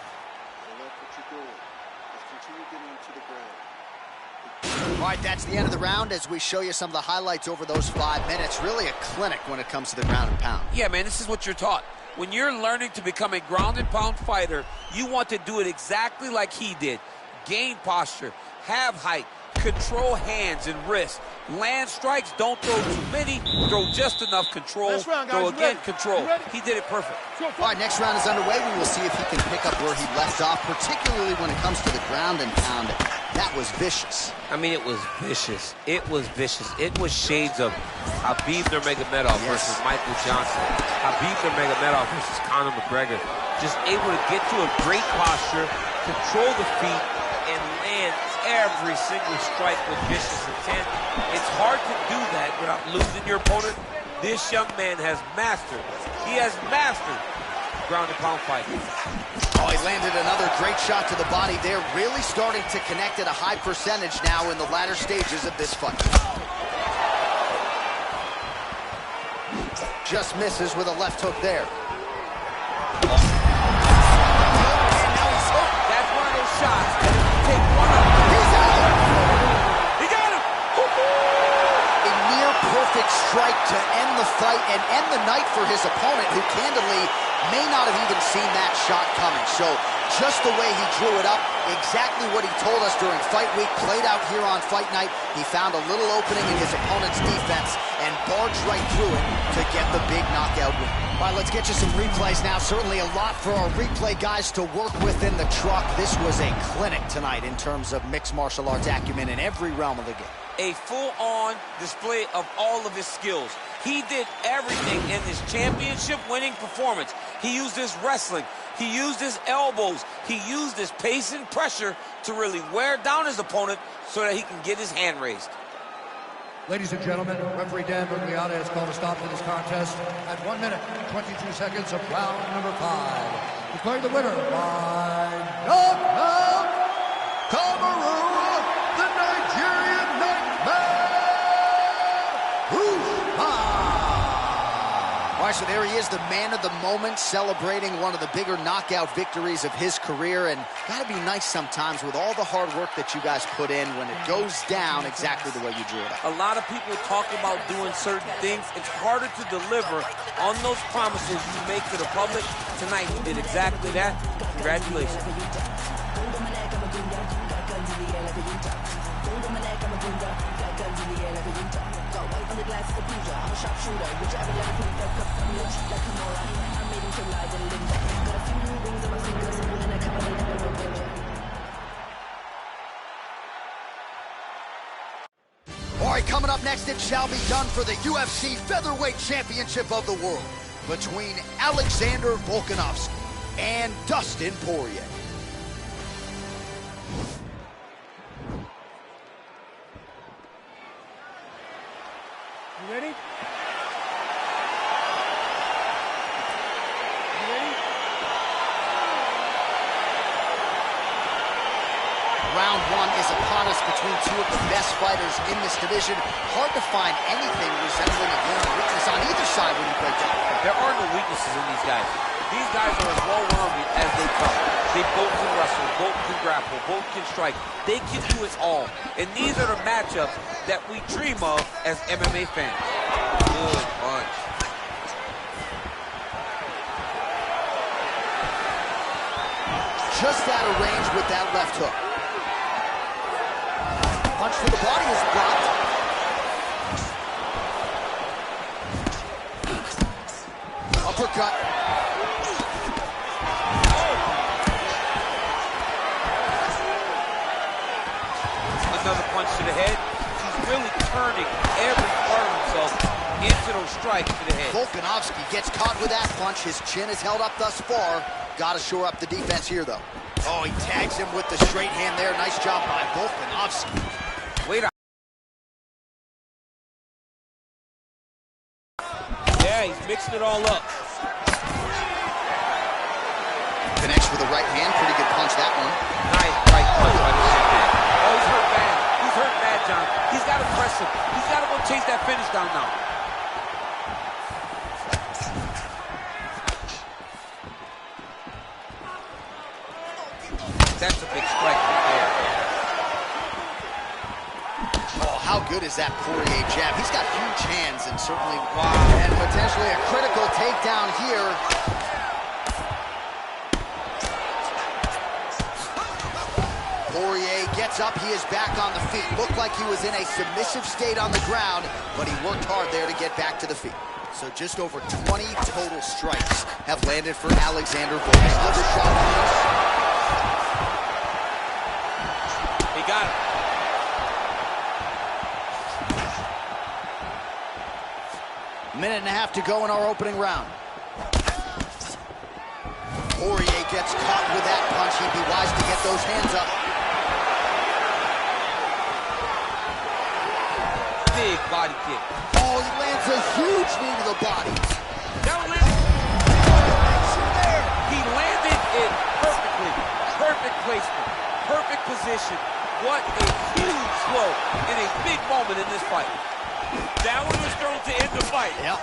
All right, that's the end of the round as we show you some of the highlights over those 5 minutes. Really a clinic when it comes to the ground and pound. Yeah, man, this is what you're taught. When you're learning to become a ground and pound fighter, you want to do it exactly like he did. Gain posture, have height, control hands and wrists. Land strikes, don't throw too many, throw just enough control, round, guys. throw again, Ready? control. Ready? He did it perfect. All right, next round is underway. We will see if he can pick up where he left off, particularly when it comes to the ground and pound. That was vicious. I mean, it was vicious. It was vicious. It was shades of Habib Nurmagomedov versus Michael Johnson. Habib Nurmagomedov versus Conor McGregor. Just able to get to a great posture, control the feet, and land every single strike with vicious intent. It's hard to do that without losing your opponent. This young man has mastered. He has mastered ground and pound fighting. Oh, he landed another great shot to the body there. Really starting to connect at a high percentage now in the latter stages of this fight. Just misses with a left hook there. And now he's hooked. That's one of those shots that if you take one of them, He's out. he got him! A near perfect strike to end the fight and end the night for his opponent, who candidly may not have even seen that shot coming. So just the way he drew it up, exactly what he told us during fight week, played out here on fight night. He found a little opening in his opponent's defense and barged right through it to get the big knockout win. All right, let's get you some replays now. Certainly a lot for our replay guys to work with in the truck. This was a clinic tonight in terms of mixed martial arts acumen in every realm of the game. A full-on display of all of his skills. He did everything in this championship-winning performance. He used his wrestling. He used his elbows. He used his pace and pressure to really wear down his opponent so that he can get his hand raised. Ladies and gentlemen, referee Dan Bergliata has called a stop to this contest at 1 minute, 22 seconds of round number 5. Declaring the winner by knockout, Cameroon, the Nigerian Nightmare, All right, so there he is, the man of the moment, celebrating one of the bigger knockout victories of his career. And gotta be nice sometimes with all the hard work that you guys put in when it goes down exactly the way you drew it up. A lot of people talk about doing certain things. It's harder to deliver on those promises you make to the public. Tonight, you did exactly that. Congratulations. All right, coming up next, it shall be done for the UFC Featherweight Championship of the World between Alexander Volkanovski and Dustin Poirier. You ready? Round 1 is upon us between two of the best fighters in this division. Hard to find anything resembling a glaring weakness on either side when you break down. There are no weaknesses in these guys. These guys are as well-rounded as they come. They both can wrestle, both can grapple, both can strike. They can do it all. And these are the matchups that we dream of as MMA fans. Good punch. Just out of range with that left hook. Punch to the body is blocked. Uppercut. Another punch to the head. He's really turning every part of himself into those strikes to the head. Volkanovski gets caught with that punch. His chin is held up thus far. Got to shore up the defense here, though. Oh, he tags him with the straight hand there. Nice job by Volkanovski. Wait up. Yeah, he's mixing it all up. Connects with the right hand. Pretty good punch, that one. Nice right punch by the shit man. Oh, he's hurt bad. He's hurt bad, John. He's got to press him. He's got to go chase that finish down now. That's a big strike right there. Oh, how good is that Poirier jab? He's got huge hands and certainly, and potentially a critical takedown here. Poirier gets up, he is back on the feet. Looked like he was in a submissive state on the ground, but he worked hard there to get back to the feet. So just over 20 total strikes have landed for Alexander Volkanovski. He got him. Minute and a half to go in our opening round. Poirier gets caught with that punch. He'd be wise to get those hands up. Big body kick. Oh, he lands a huge knee to the body. He landed it perfectly. Perfect placement. Perfect position. What a huge blow in a big moment in this fight. That one was thrown to end the fight. Yep.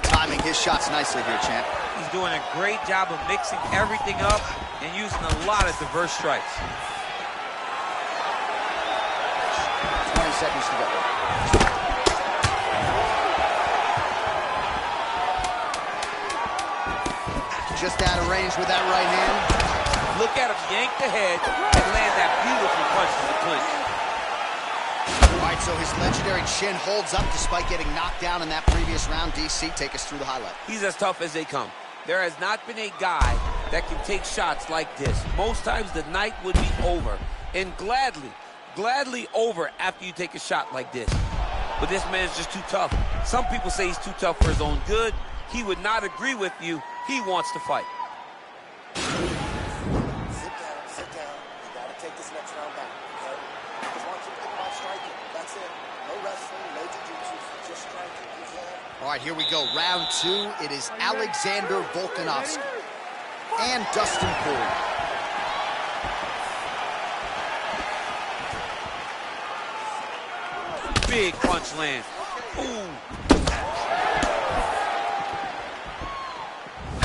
Timing his shots nicely here, champ. He's doing a great job of mixing everything up and using a lot of diverse strikes. 20 seconds to go. just out of range with that right hand. Look at him yank the head and land that beautiful punch to the clinch. All right, so his legendary chin holds up despite getting knocked down in that previous round. DC, take us through the highlight. He's as tough as they come. There has not been a guy that can take shots like this. Most times the night would be over, and gladly over after you take a shot like this. But this man's just too tough. Some people say he's too tough for his own good. He would not agree with you. He wants to fight. Sit down. You gotta take this next round back, okay? I just want you to think about striking. That's it. No wrestling, no jiu-jitsu, just striking. All right, here we go. Round 2. It is Alexander Volkanovski and Dustin Poirier. Big punch lands. Ooh.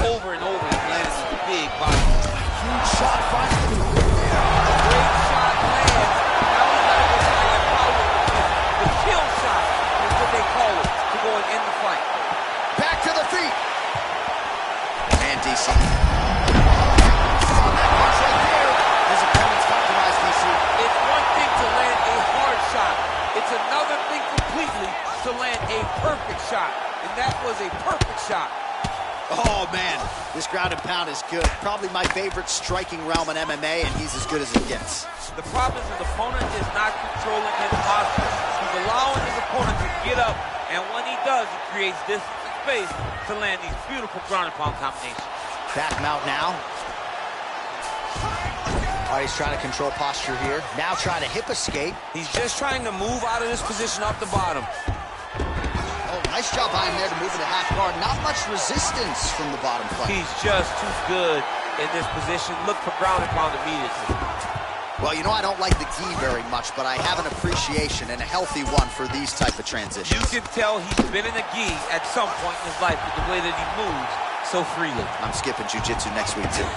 Over and over, he lands a big body. Huge shot finally. Great shot lands. Now he's got to go find that power. The kill shot is what they call it, to go and end the fight. Back to the feet. And DC. On that punch right there. His opponent's compromised, DC. It's one thing to land a hard shot. It's another thing completely to land a perfect shot. And that was a perfect shot. Oh, man. This ground and pound is good. Probably my favorite striking realm in MMA, and he's as good as it gets. The problem is his opponent is not controlling his posture. He's allowing his opponent to get up, and when he does, he creates distance and space to land these beautiful ground and pound combinations. Back him out now. All right, he's trying to control posture here. Now trying to hip escape. He's just trying to move out of this position off the bottom. Oh, nice job by him there to move into half guard. Not much resistance from the bottom fight. He's just too good in this position. Look for ground and pound immediately. Well, you know, I don't like the gi very much, but I have an appreciation and a healthy one for these type of transitions. You can tell he's been in a gi at some point in his life with the way that he moves so freely. I'm skipping jiu-jitsu next week, too.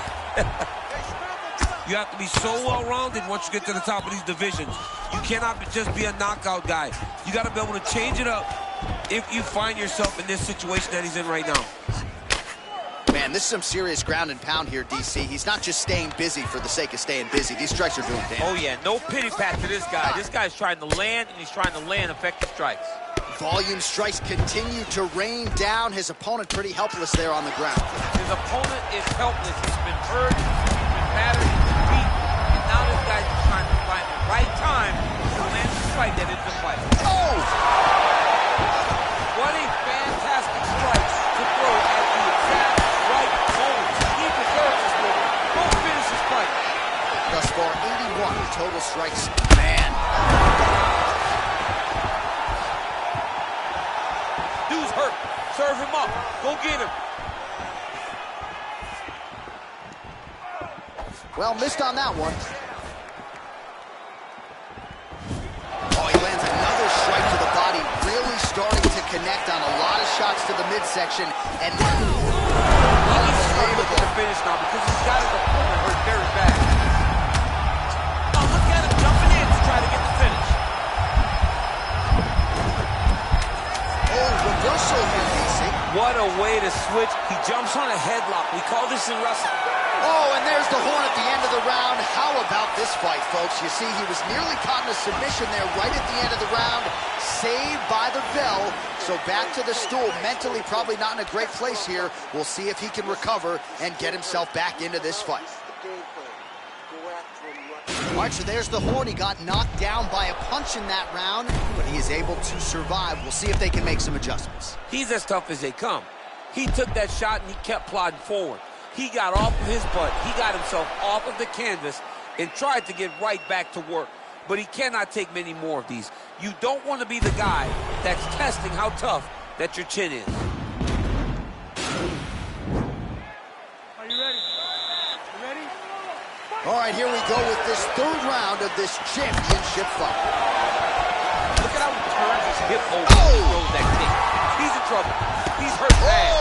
You have to be so well-rounded once you get to the top of these divisions. You cannot just be a knockout guy. You got to be able to change it up if you find yourself in this situation that he's in right now. Man, this is some serious ground and pound here, DC. He's not just staying busy for the sake of staying busy. These strikes are doing damage. Oh, yeah, no pity pat to this guy. This guy's trying to land, and he's trying to land effective strikes. Volume strikes continue to rain down. His opponent pretty helpless there on the ground. His opponent is helpless. He's been hurt, he's been battered, he's been beat, and now this guy's just trying to find the right time to land the strike that ends the fight. Oh! What a fantastic strike to throw at the exact right moment. He deserves this moment. Go finish this fight. Thus far, 81 total strikes. Man. Dude's hurt. Serve him up. Go get him. Well, missed on that one. Oh, he lands another strike to the body, really starting to connect on a lot of shots to the midsection. And He's looking to finish now because he's got his opponent hurt very bad. Oh, look at him jumping in to try to get the finish. oh, reversal here, DC. What a way to switch. He jumps on a headlock. We call this in wrestling. Oh, and there's the horn at the end of the round. How about this fight, folks? You see, he was nearly caught in a submission there right at the end of the round. Saved by the bell. So back to the stool. Mentally probably not in a great place here. We'll see if he can recover and get himself back into this fight. All right, so there's the horn. He got knocked down by a punch in that round, but he is able to survive. We'll see if they can make some adjustments. He's as tough as they come. He took that shot and he kept plodding forward. He got off of his butt. He got himself off of the canvas and tried to get right back to work. But he cannot take many more of these. You don't want to be the guy that's testing how tough that your chin is. Are you ready? You ready? All right, here we go with this third round of this championship fight. Look at how he turns his hip over and he throws that kick. He's in trouble. He's hurt bad.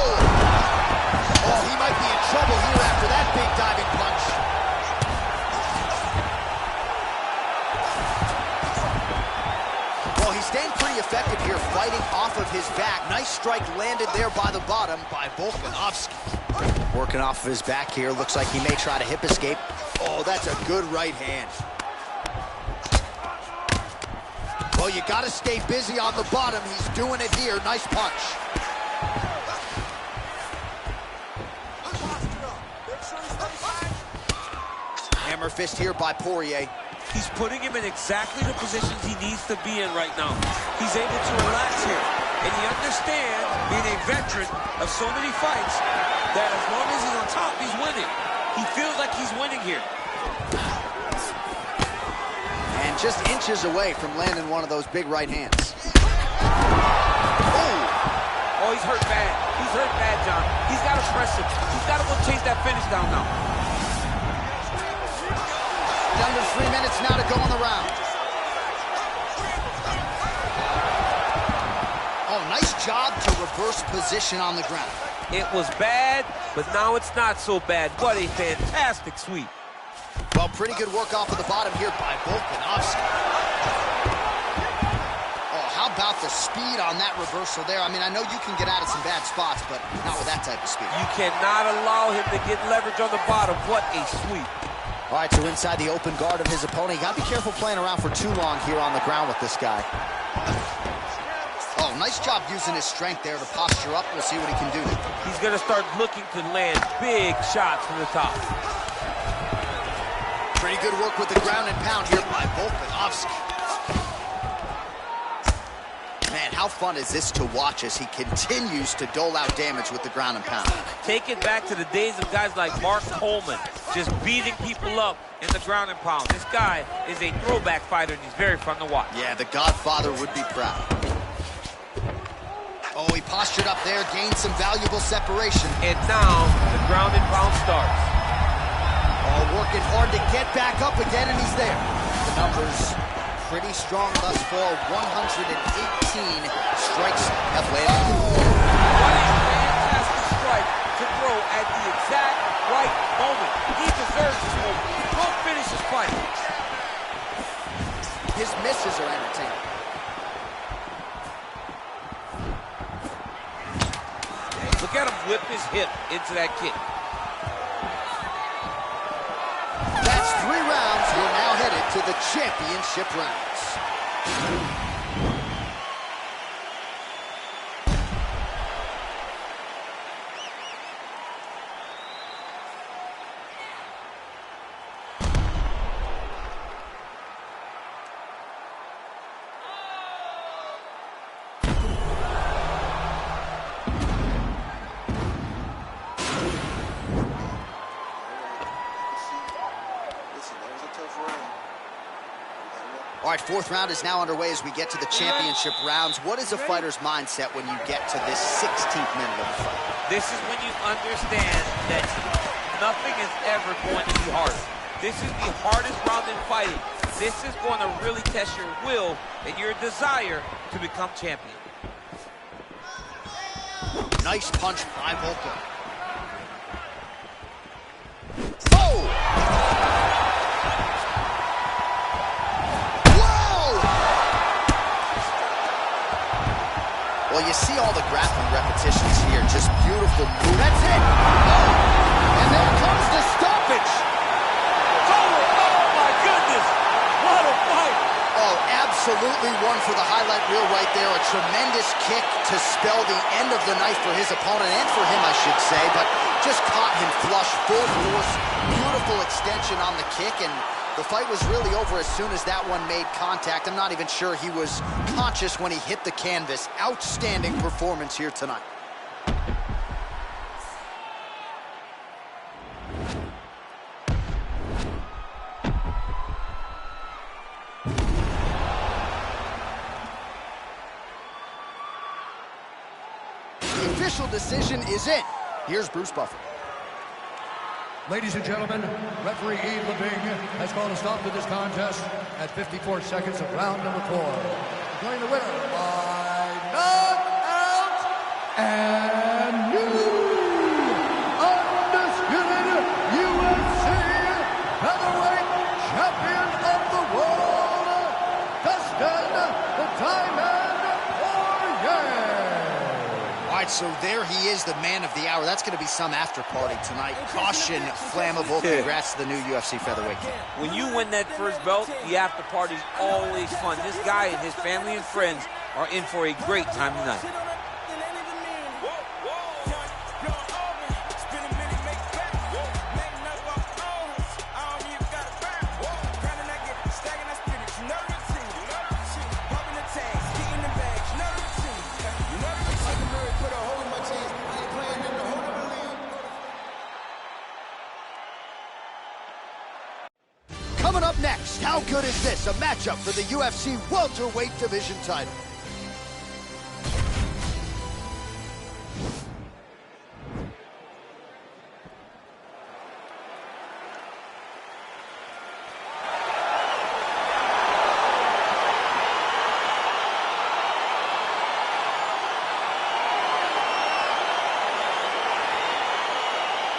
Oh, he might be in trouble here after that big diving punch. Well, he's staying pretty effective here, fighting off of his back. Nice strike landed there by the bottom by Volkanovski. Working off of his back here. Looks like he may try to hip escape. Oh, that's a good right hand. Well, you got to stay busy on the bottom. He's doing it here. Nice punch. Hammer fist here by Poirier. He's putting him in exactly the positions he needs to be in right now. He's able to relax here. And he understands, being a veteran of so many fights, that as long as he's on top, he's winning. He feels like he's winning here. And just inches away from landing one of those big right hands. Oh, he's hurt bad. He's hurt bad, John. He's got to press him. He's got to go chase that finish down now. Under 3 minutes now to go in the round. Oh, nice job to reverse position on the ground. It was bad, but now it's not so bad. What a fantastic sweep. Well, pretty good work off of the bottom here by Volkanovski. Oh, how about the speed on that reversal there? I mean, I know you can get out of some bad spots, but not with that type of speed. You cannot allow him to get leverage on the bottom. What a sweep. All right, so inside the open guard of his opponent. You got to be careful playing around for too long here on the ground with this guy. Oh, nice job using his strength there to posture up. We'll see what he can do. He's going to start looking to land big shots from the top. Pretty good work with the ground and pound here by Volkanovski. Man, how fun is this to watch as he continues to dole out damage with the ground and pound? Take it back to the days of guys like Mark Coleman, just beating people up in the ground and pound. This guy is a throwback fighter, and he's very fun to watch. Yeah, the Godfather would be proud. Oh, he postured up there, gained some valuable separation. And now the ground and pound starts. Oh, working hard to get back up again, and he's there. The numbers pretty strong thus far. 118 strikes have landed. What a fantastic strike to throw at the exact right moment. He deserves this moment. Go finish his fight. His misses are entertaining. Look at him whip his hip into that kick. That's 3 rounds. We're now headed to the championship rounds. All right, 4th round is now underway as we get to the championship rounds. What is a fighter's mindset when you get to this 16th minute of the fight? This is when you understand that nothing is ever going to be harder. This is the hardest round in fighting. This is going to really test your will and your desire to become champion. Nice punch by Volka. Oh! Well, you see all the grappling repetitions here. Just beautiful move. That's it. Oh. And there comes the stoppage. Oh, my goodness. What a fight. Oh, absolutely one for the highlight reel right there. A tremendous kick to spell the end of the night for his opponent, and for him, I should say, but just caught him flush, full force. Beautiful extension on the kick, and the fight was really over as soon as that one made contact. I'm not even sure he was conscious when he hit the canvas. Outstanding performance here tonight. The official decision is in. Here's Bruce Buffer. Ladies and gentlemen, referee Yves Leving has called a stop to this contest at 54 seconds of round number 4. Declaring the winner by knockout and new undisputed UFC featherweight champion of the world, Dustin the Diamond Poirier. right, so there he is, the man of the hour. That's going to be some after party tonight. Caution, flammable. Congrats to the new UFC featherweight king. When you win that first belt, the after party's always fun. This guy and his family and friends are in for a great time tonight. Coming up next, how good is this? A matchup for the UFC welterweight division title.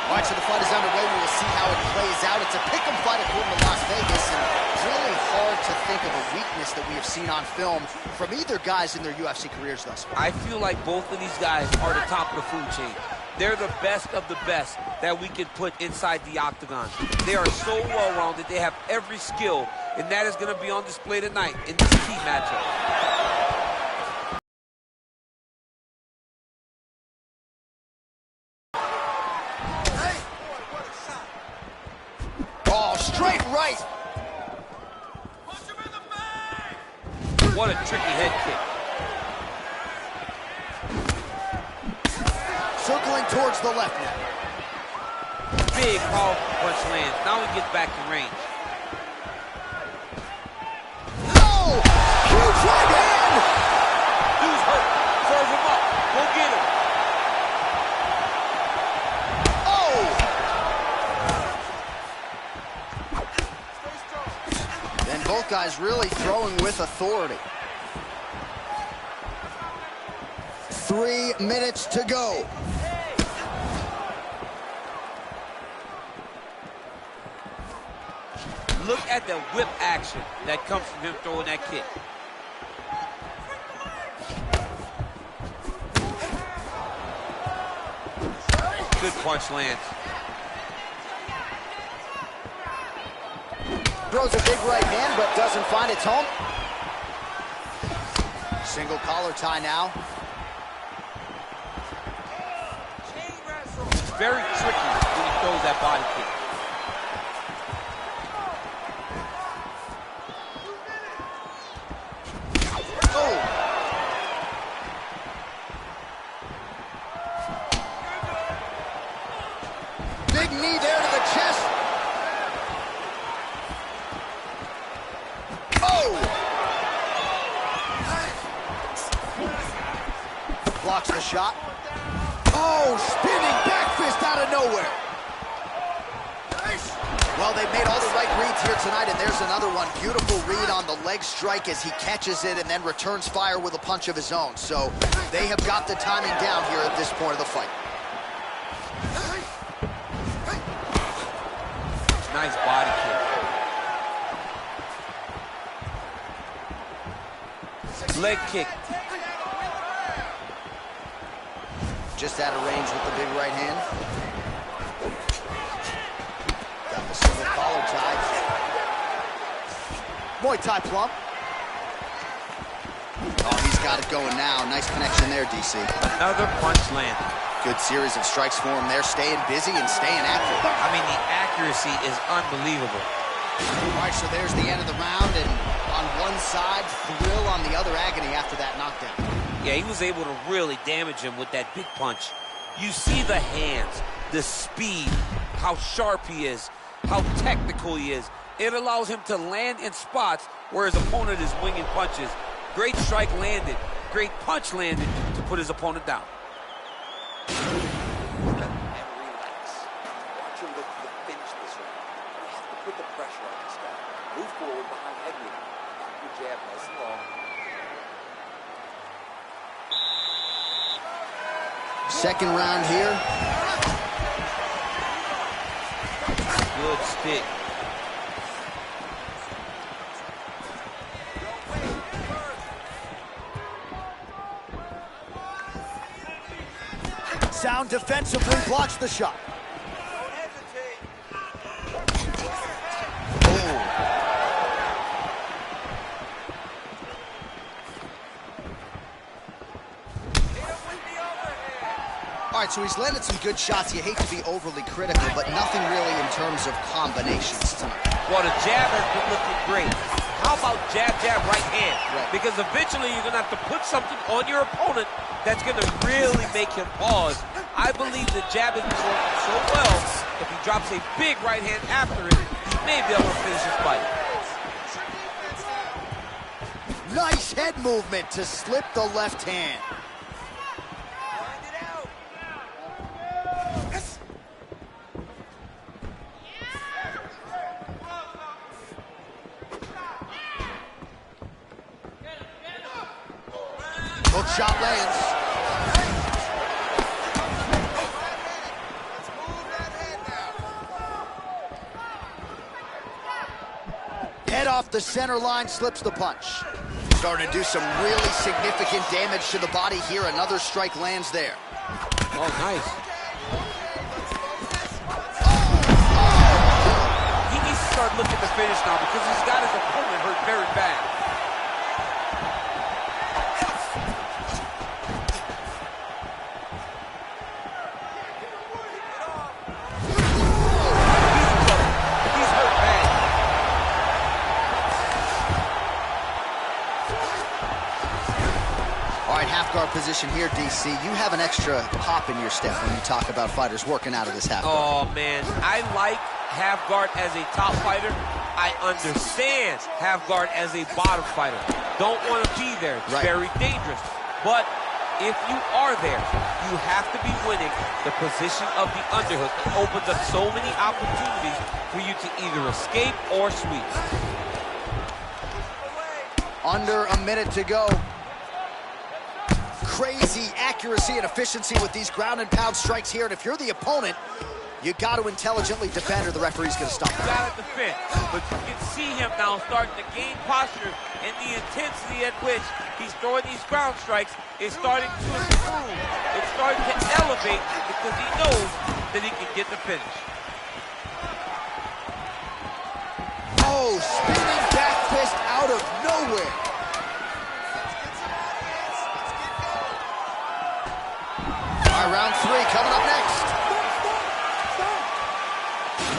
All right, so the fight is underway. We will see how it plays out. It's a pick'em fight according to Las Vegas, and really hard to think of a weakness that we have seen on film from either guys in their UFC careers thus far. I feel like both of these guys are the top of the food chain. They're the best of the best that we can put inside the octagon. They are so well-rounded. They have every skill, and that is going to be on display tonight in this key matchup. Straight right. What a tricky head kick. Circling towards the left now. Big powerful punch lands. Now he gets back in range. Oh! Huge right hand! Dude's hurt. Serve him up. Go get him. Both guys really throwing with authority. 3 minutes to go. Look at the whip action that comes from him throwing that kick. Good punch lands. Throws a big right hand, but doesn't find its home. Single collar tie now. Very tricky when he throws that body kick. Oh! Big knee there to the chest. Blocks the shot. Oh, spinning back fist out of nowhere. Well, they've made all the right reads here tonight, and there's another one. Beautiful read on the leg strike as he catches it and then returns fire with a punch of his own. So they have got the timing down here at this point of the fight. Nice body kick. Leg kick. Just out of range with the big right hand. Got the single collar tie. Muay Thai plump. Oh, he's got it going now. Nice connection there, DC. Another punch land. Good series of strikes for him there. Staying busy and staying active. I mean, the accuracy is unbelievable. All right, so there's the end of the round, and on one side, thrill, on the other, agony after that knockdown. Yeah, he was able to really damage him with that big punch. You see the hands, the speed, how sharp he is, how technical he is. It allows him to land in spots where his opponent is winging punches. Great strike landed, great punch landed to put his opponent down. And relax. Watch him look to finish this round. You have to put the pressure on this guy. Move forward behind head movement. Keep your jab nice and long. Second round here. Good stick. Sound defensively blocks the shot. All right, so he's landed some good shots. You hate to be overly critical, but nothing really in terms of combinations tonight. Well, the jab has been looking great. How about jab, jab, right hand? Right. Because eventually you're going to have to put something on your opponent that's going to really make him pause. I believe the jab has been working so well, if he drops a big right hand after it, he may be able to finish his fight. Nice head movement to slip the left hand. Hook shot lands. Head off the center line, slips the punch. Starting to do some really significant damage to the body here. Another strike lands there. Oh, nice. He needs to start looking to finish now because he's got his opponent hurt very bad. Guard position here, DC. You have an extra pop in your step when you talk about fighters working out of this half guard. Oh, man. I like half guard as a top fighter. I understand half guard as a bottom fighter. Don't want to be there. It's very dangerous. But if you are there, you have to be winning the position of the underhook. It opens up so many opportunities for you to either escape or sweep. Under a minute to go. Crazy accuracy and efficiency with these ground and pound strikes here. And if you're the opponent, you got to intelligently defend or the referee's going to stop. You got to defend, but you can see him now starting to gain posture, and the intensity at which he's throwing these ground strikes is starting to improve. It's starting to elevate because he knows that he can get the finish. Oh, spinning back fist out of nowhere. All right, round three coming up next.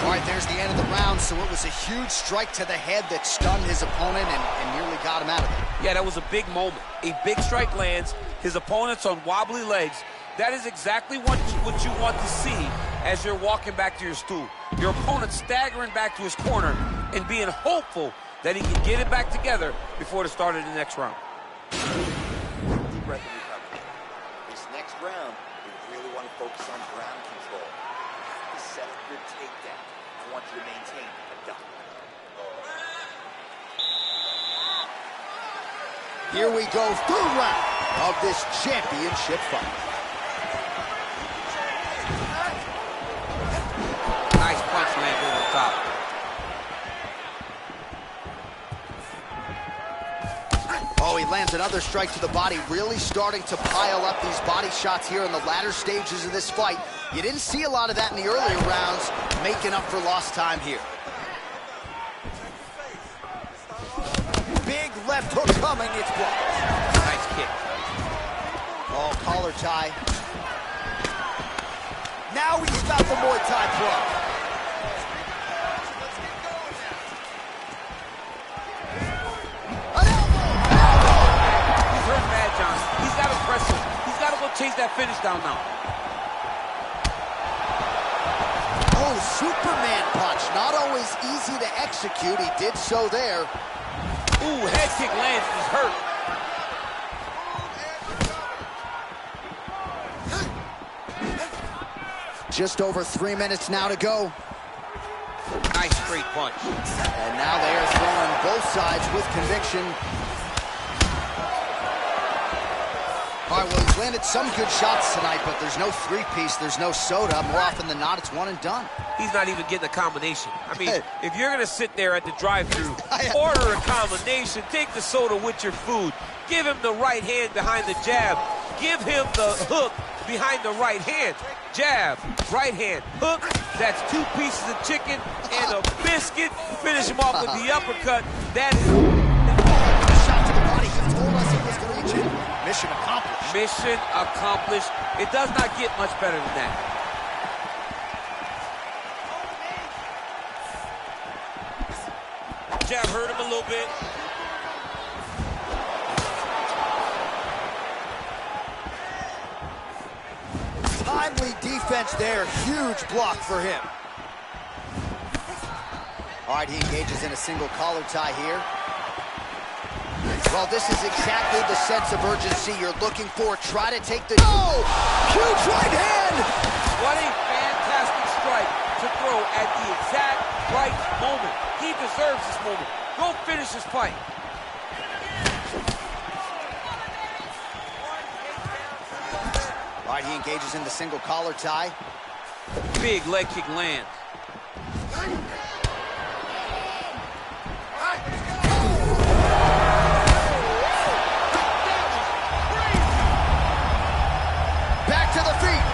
All right, there's the end of the round, so it was a huge strike to the head that stunned his opponent and nearly got him out of it. Yeah, that was a big moment. A big strike lands, his opponent's on wobbly legs. That is exactly what you want to see as you're walking back to your stool. Your opponent staggering back to his corner and being hopeful that he can get it back together before the start of the next round. Deep breath and recovery. This next round, we really want to focus on ground control. To set up your takedown, I want you to maintain a duck. Here we go, third round of this championship fight. Nice punch landed on top. Oh, he lands another strike to the body, really starting to pile up these body shots here in the latter stages of this fight. You didn't see a lot of that in the earlier rounds, making up for lost time here. Big left hook coming, it's blocked. Nice kick. Oh, collar tie. Now he's got the Muay Thai plug. He's got to press him. He's got to go chase that finish down now. Oh, Superman punch. Not always easy to execute. He did so there. Ooh, head kick lands. He's hurt. Just over 3 minutes now to go. Nice straight punch. And now they are throwing both sides with conviction. All right, well, he's landed some good shots tonight, but there's no three-piece, there's no soda. More often than not, it's one and done. He's not even getting a combination. I mean, if you're going to sit there at the drive-thru, order a combination, take the soda with your food, give him the right hand behind the jab, give him the hook behind the right hand. Jab, right hand, hook. That's 2 pieces of chicken and a biscuit. Finish him off with the uppercut. That is... Shot to the body. He told us it was going to mission accomplished. Mission accomplished. It does not get much better than that. Jab hurt him a little bit. Timely defense there. Huge block for him. All right, he engages in a single collar tie here. Well, this is exactly the sense of urgency you're looking for. Try to take the... Oh! Huge right hand! What a fantastic strike to throw at the exact right moment. He deserves this moment. Go finish this fight. All right, he engages in the single collar tie. Big leg kick lands. Back to the feet.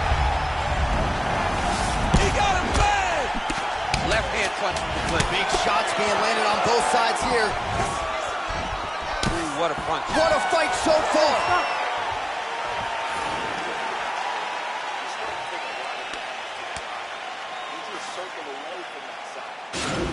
He got him bad. Left hand punch. Big shots being landed on both sides here. Ooh, what a punch. What a fight so far.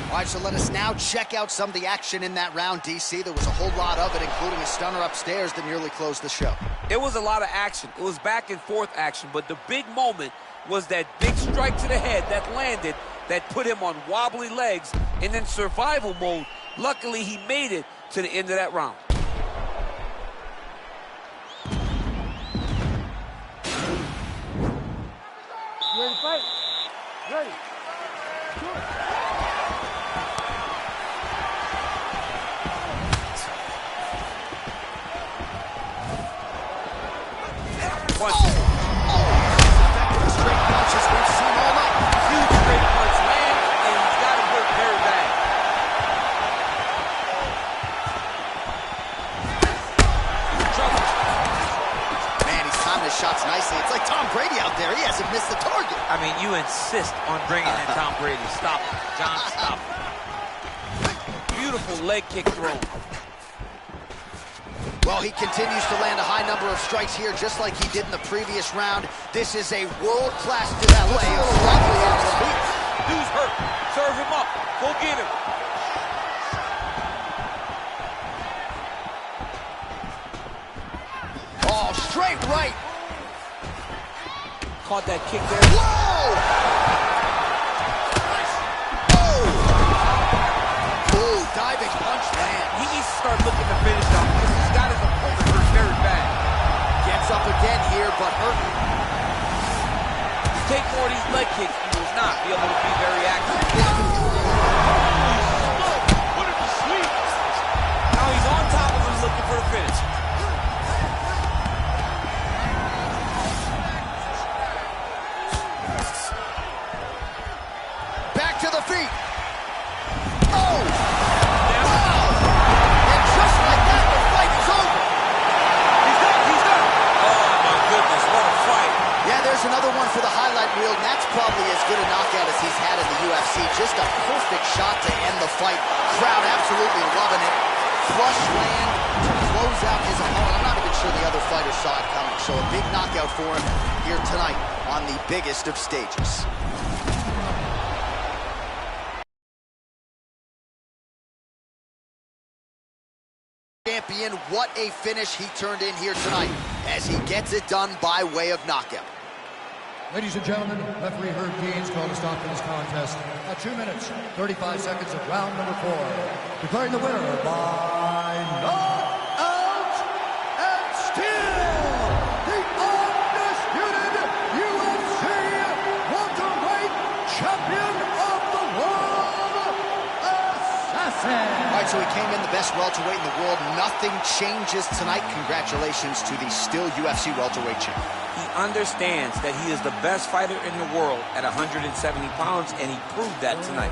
All right, so let us now check out some of the action in that round, DC. There was a whole lot of it, including a stunner upstairs that nearly closed the show. It was a lot of action. It was back and forth action, but the big moment was that big strike to the head that landed, that put him on wobbly legs, and in survival mode. Luckily, he made it to the end of that round. You ready to fight? Ready. Sure. Punch. Effective straight punches we've seen all night. Huge straight punch lands, and he's got him hurt very bad. Man, he's timing his shots nicely. It's like Tom Brady out there. He hasn't missed the target. I mean, you insist on bringing in Tom Brady. Stop it, John, stop it. Beautiful leg kick throw. Well, he continues to land a high number of strikes here, just like he did in the previous round. This is a world-class display of lovely on his feet. Dude's hurt. Serve him up. Go get him. Oh, straight right. Caught that kick there. Whoa! Oh! Ooh, diving punch land. He needs to start looking to finish down because he's got his opponent hurt very bad. Gets up again here, but hurt. Take more of these leg kicks, he will not be able to be very active. Now he's on top of him looking for a finish. Back to the feet. Oh! Wow! And just like that, the fight is over. He's done. He's done. Oh, my goodness. What a fight. Yeah, there's another one for the highlight reel, and that's probably as good a knockout as he's had in the UFC. Just a perfect shot to end the fight. Crowd absolutely loving it. Flush land to close out his opponent. I'm not even sure the other fighter saw it coming. So a big knockout for him here tonight on the biggest of stages. Champion, what a finish he turned in here tonight as he gets it done by way of knockout. Ladies and gentlemen, referee Herb Dean's called a stop to this contest at 2 minutes, 35 seconds of round number 4. Declaring the winner by knockout and still the undisputed UFC welterweight champion of the world, Assassin. All right, so he came in the best welterweight in the world. Nothing changes tonight. Congratulations to the still UFC welterweight champion. He understands that he is the best fighter in the world at 170 pounds, and he proved that tonight.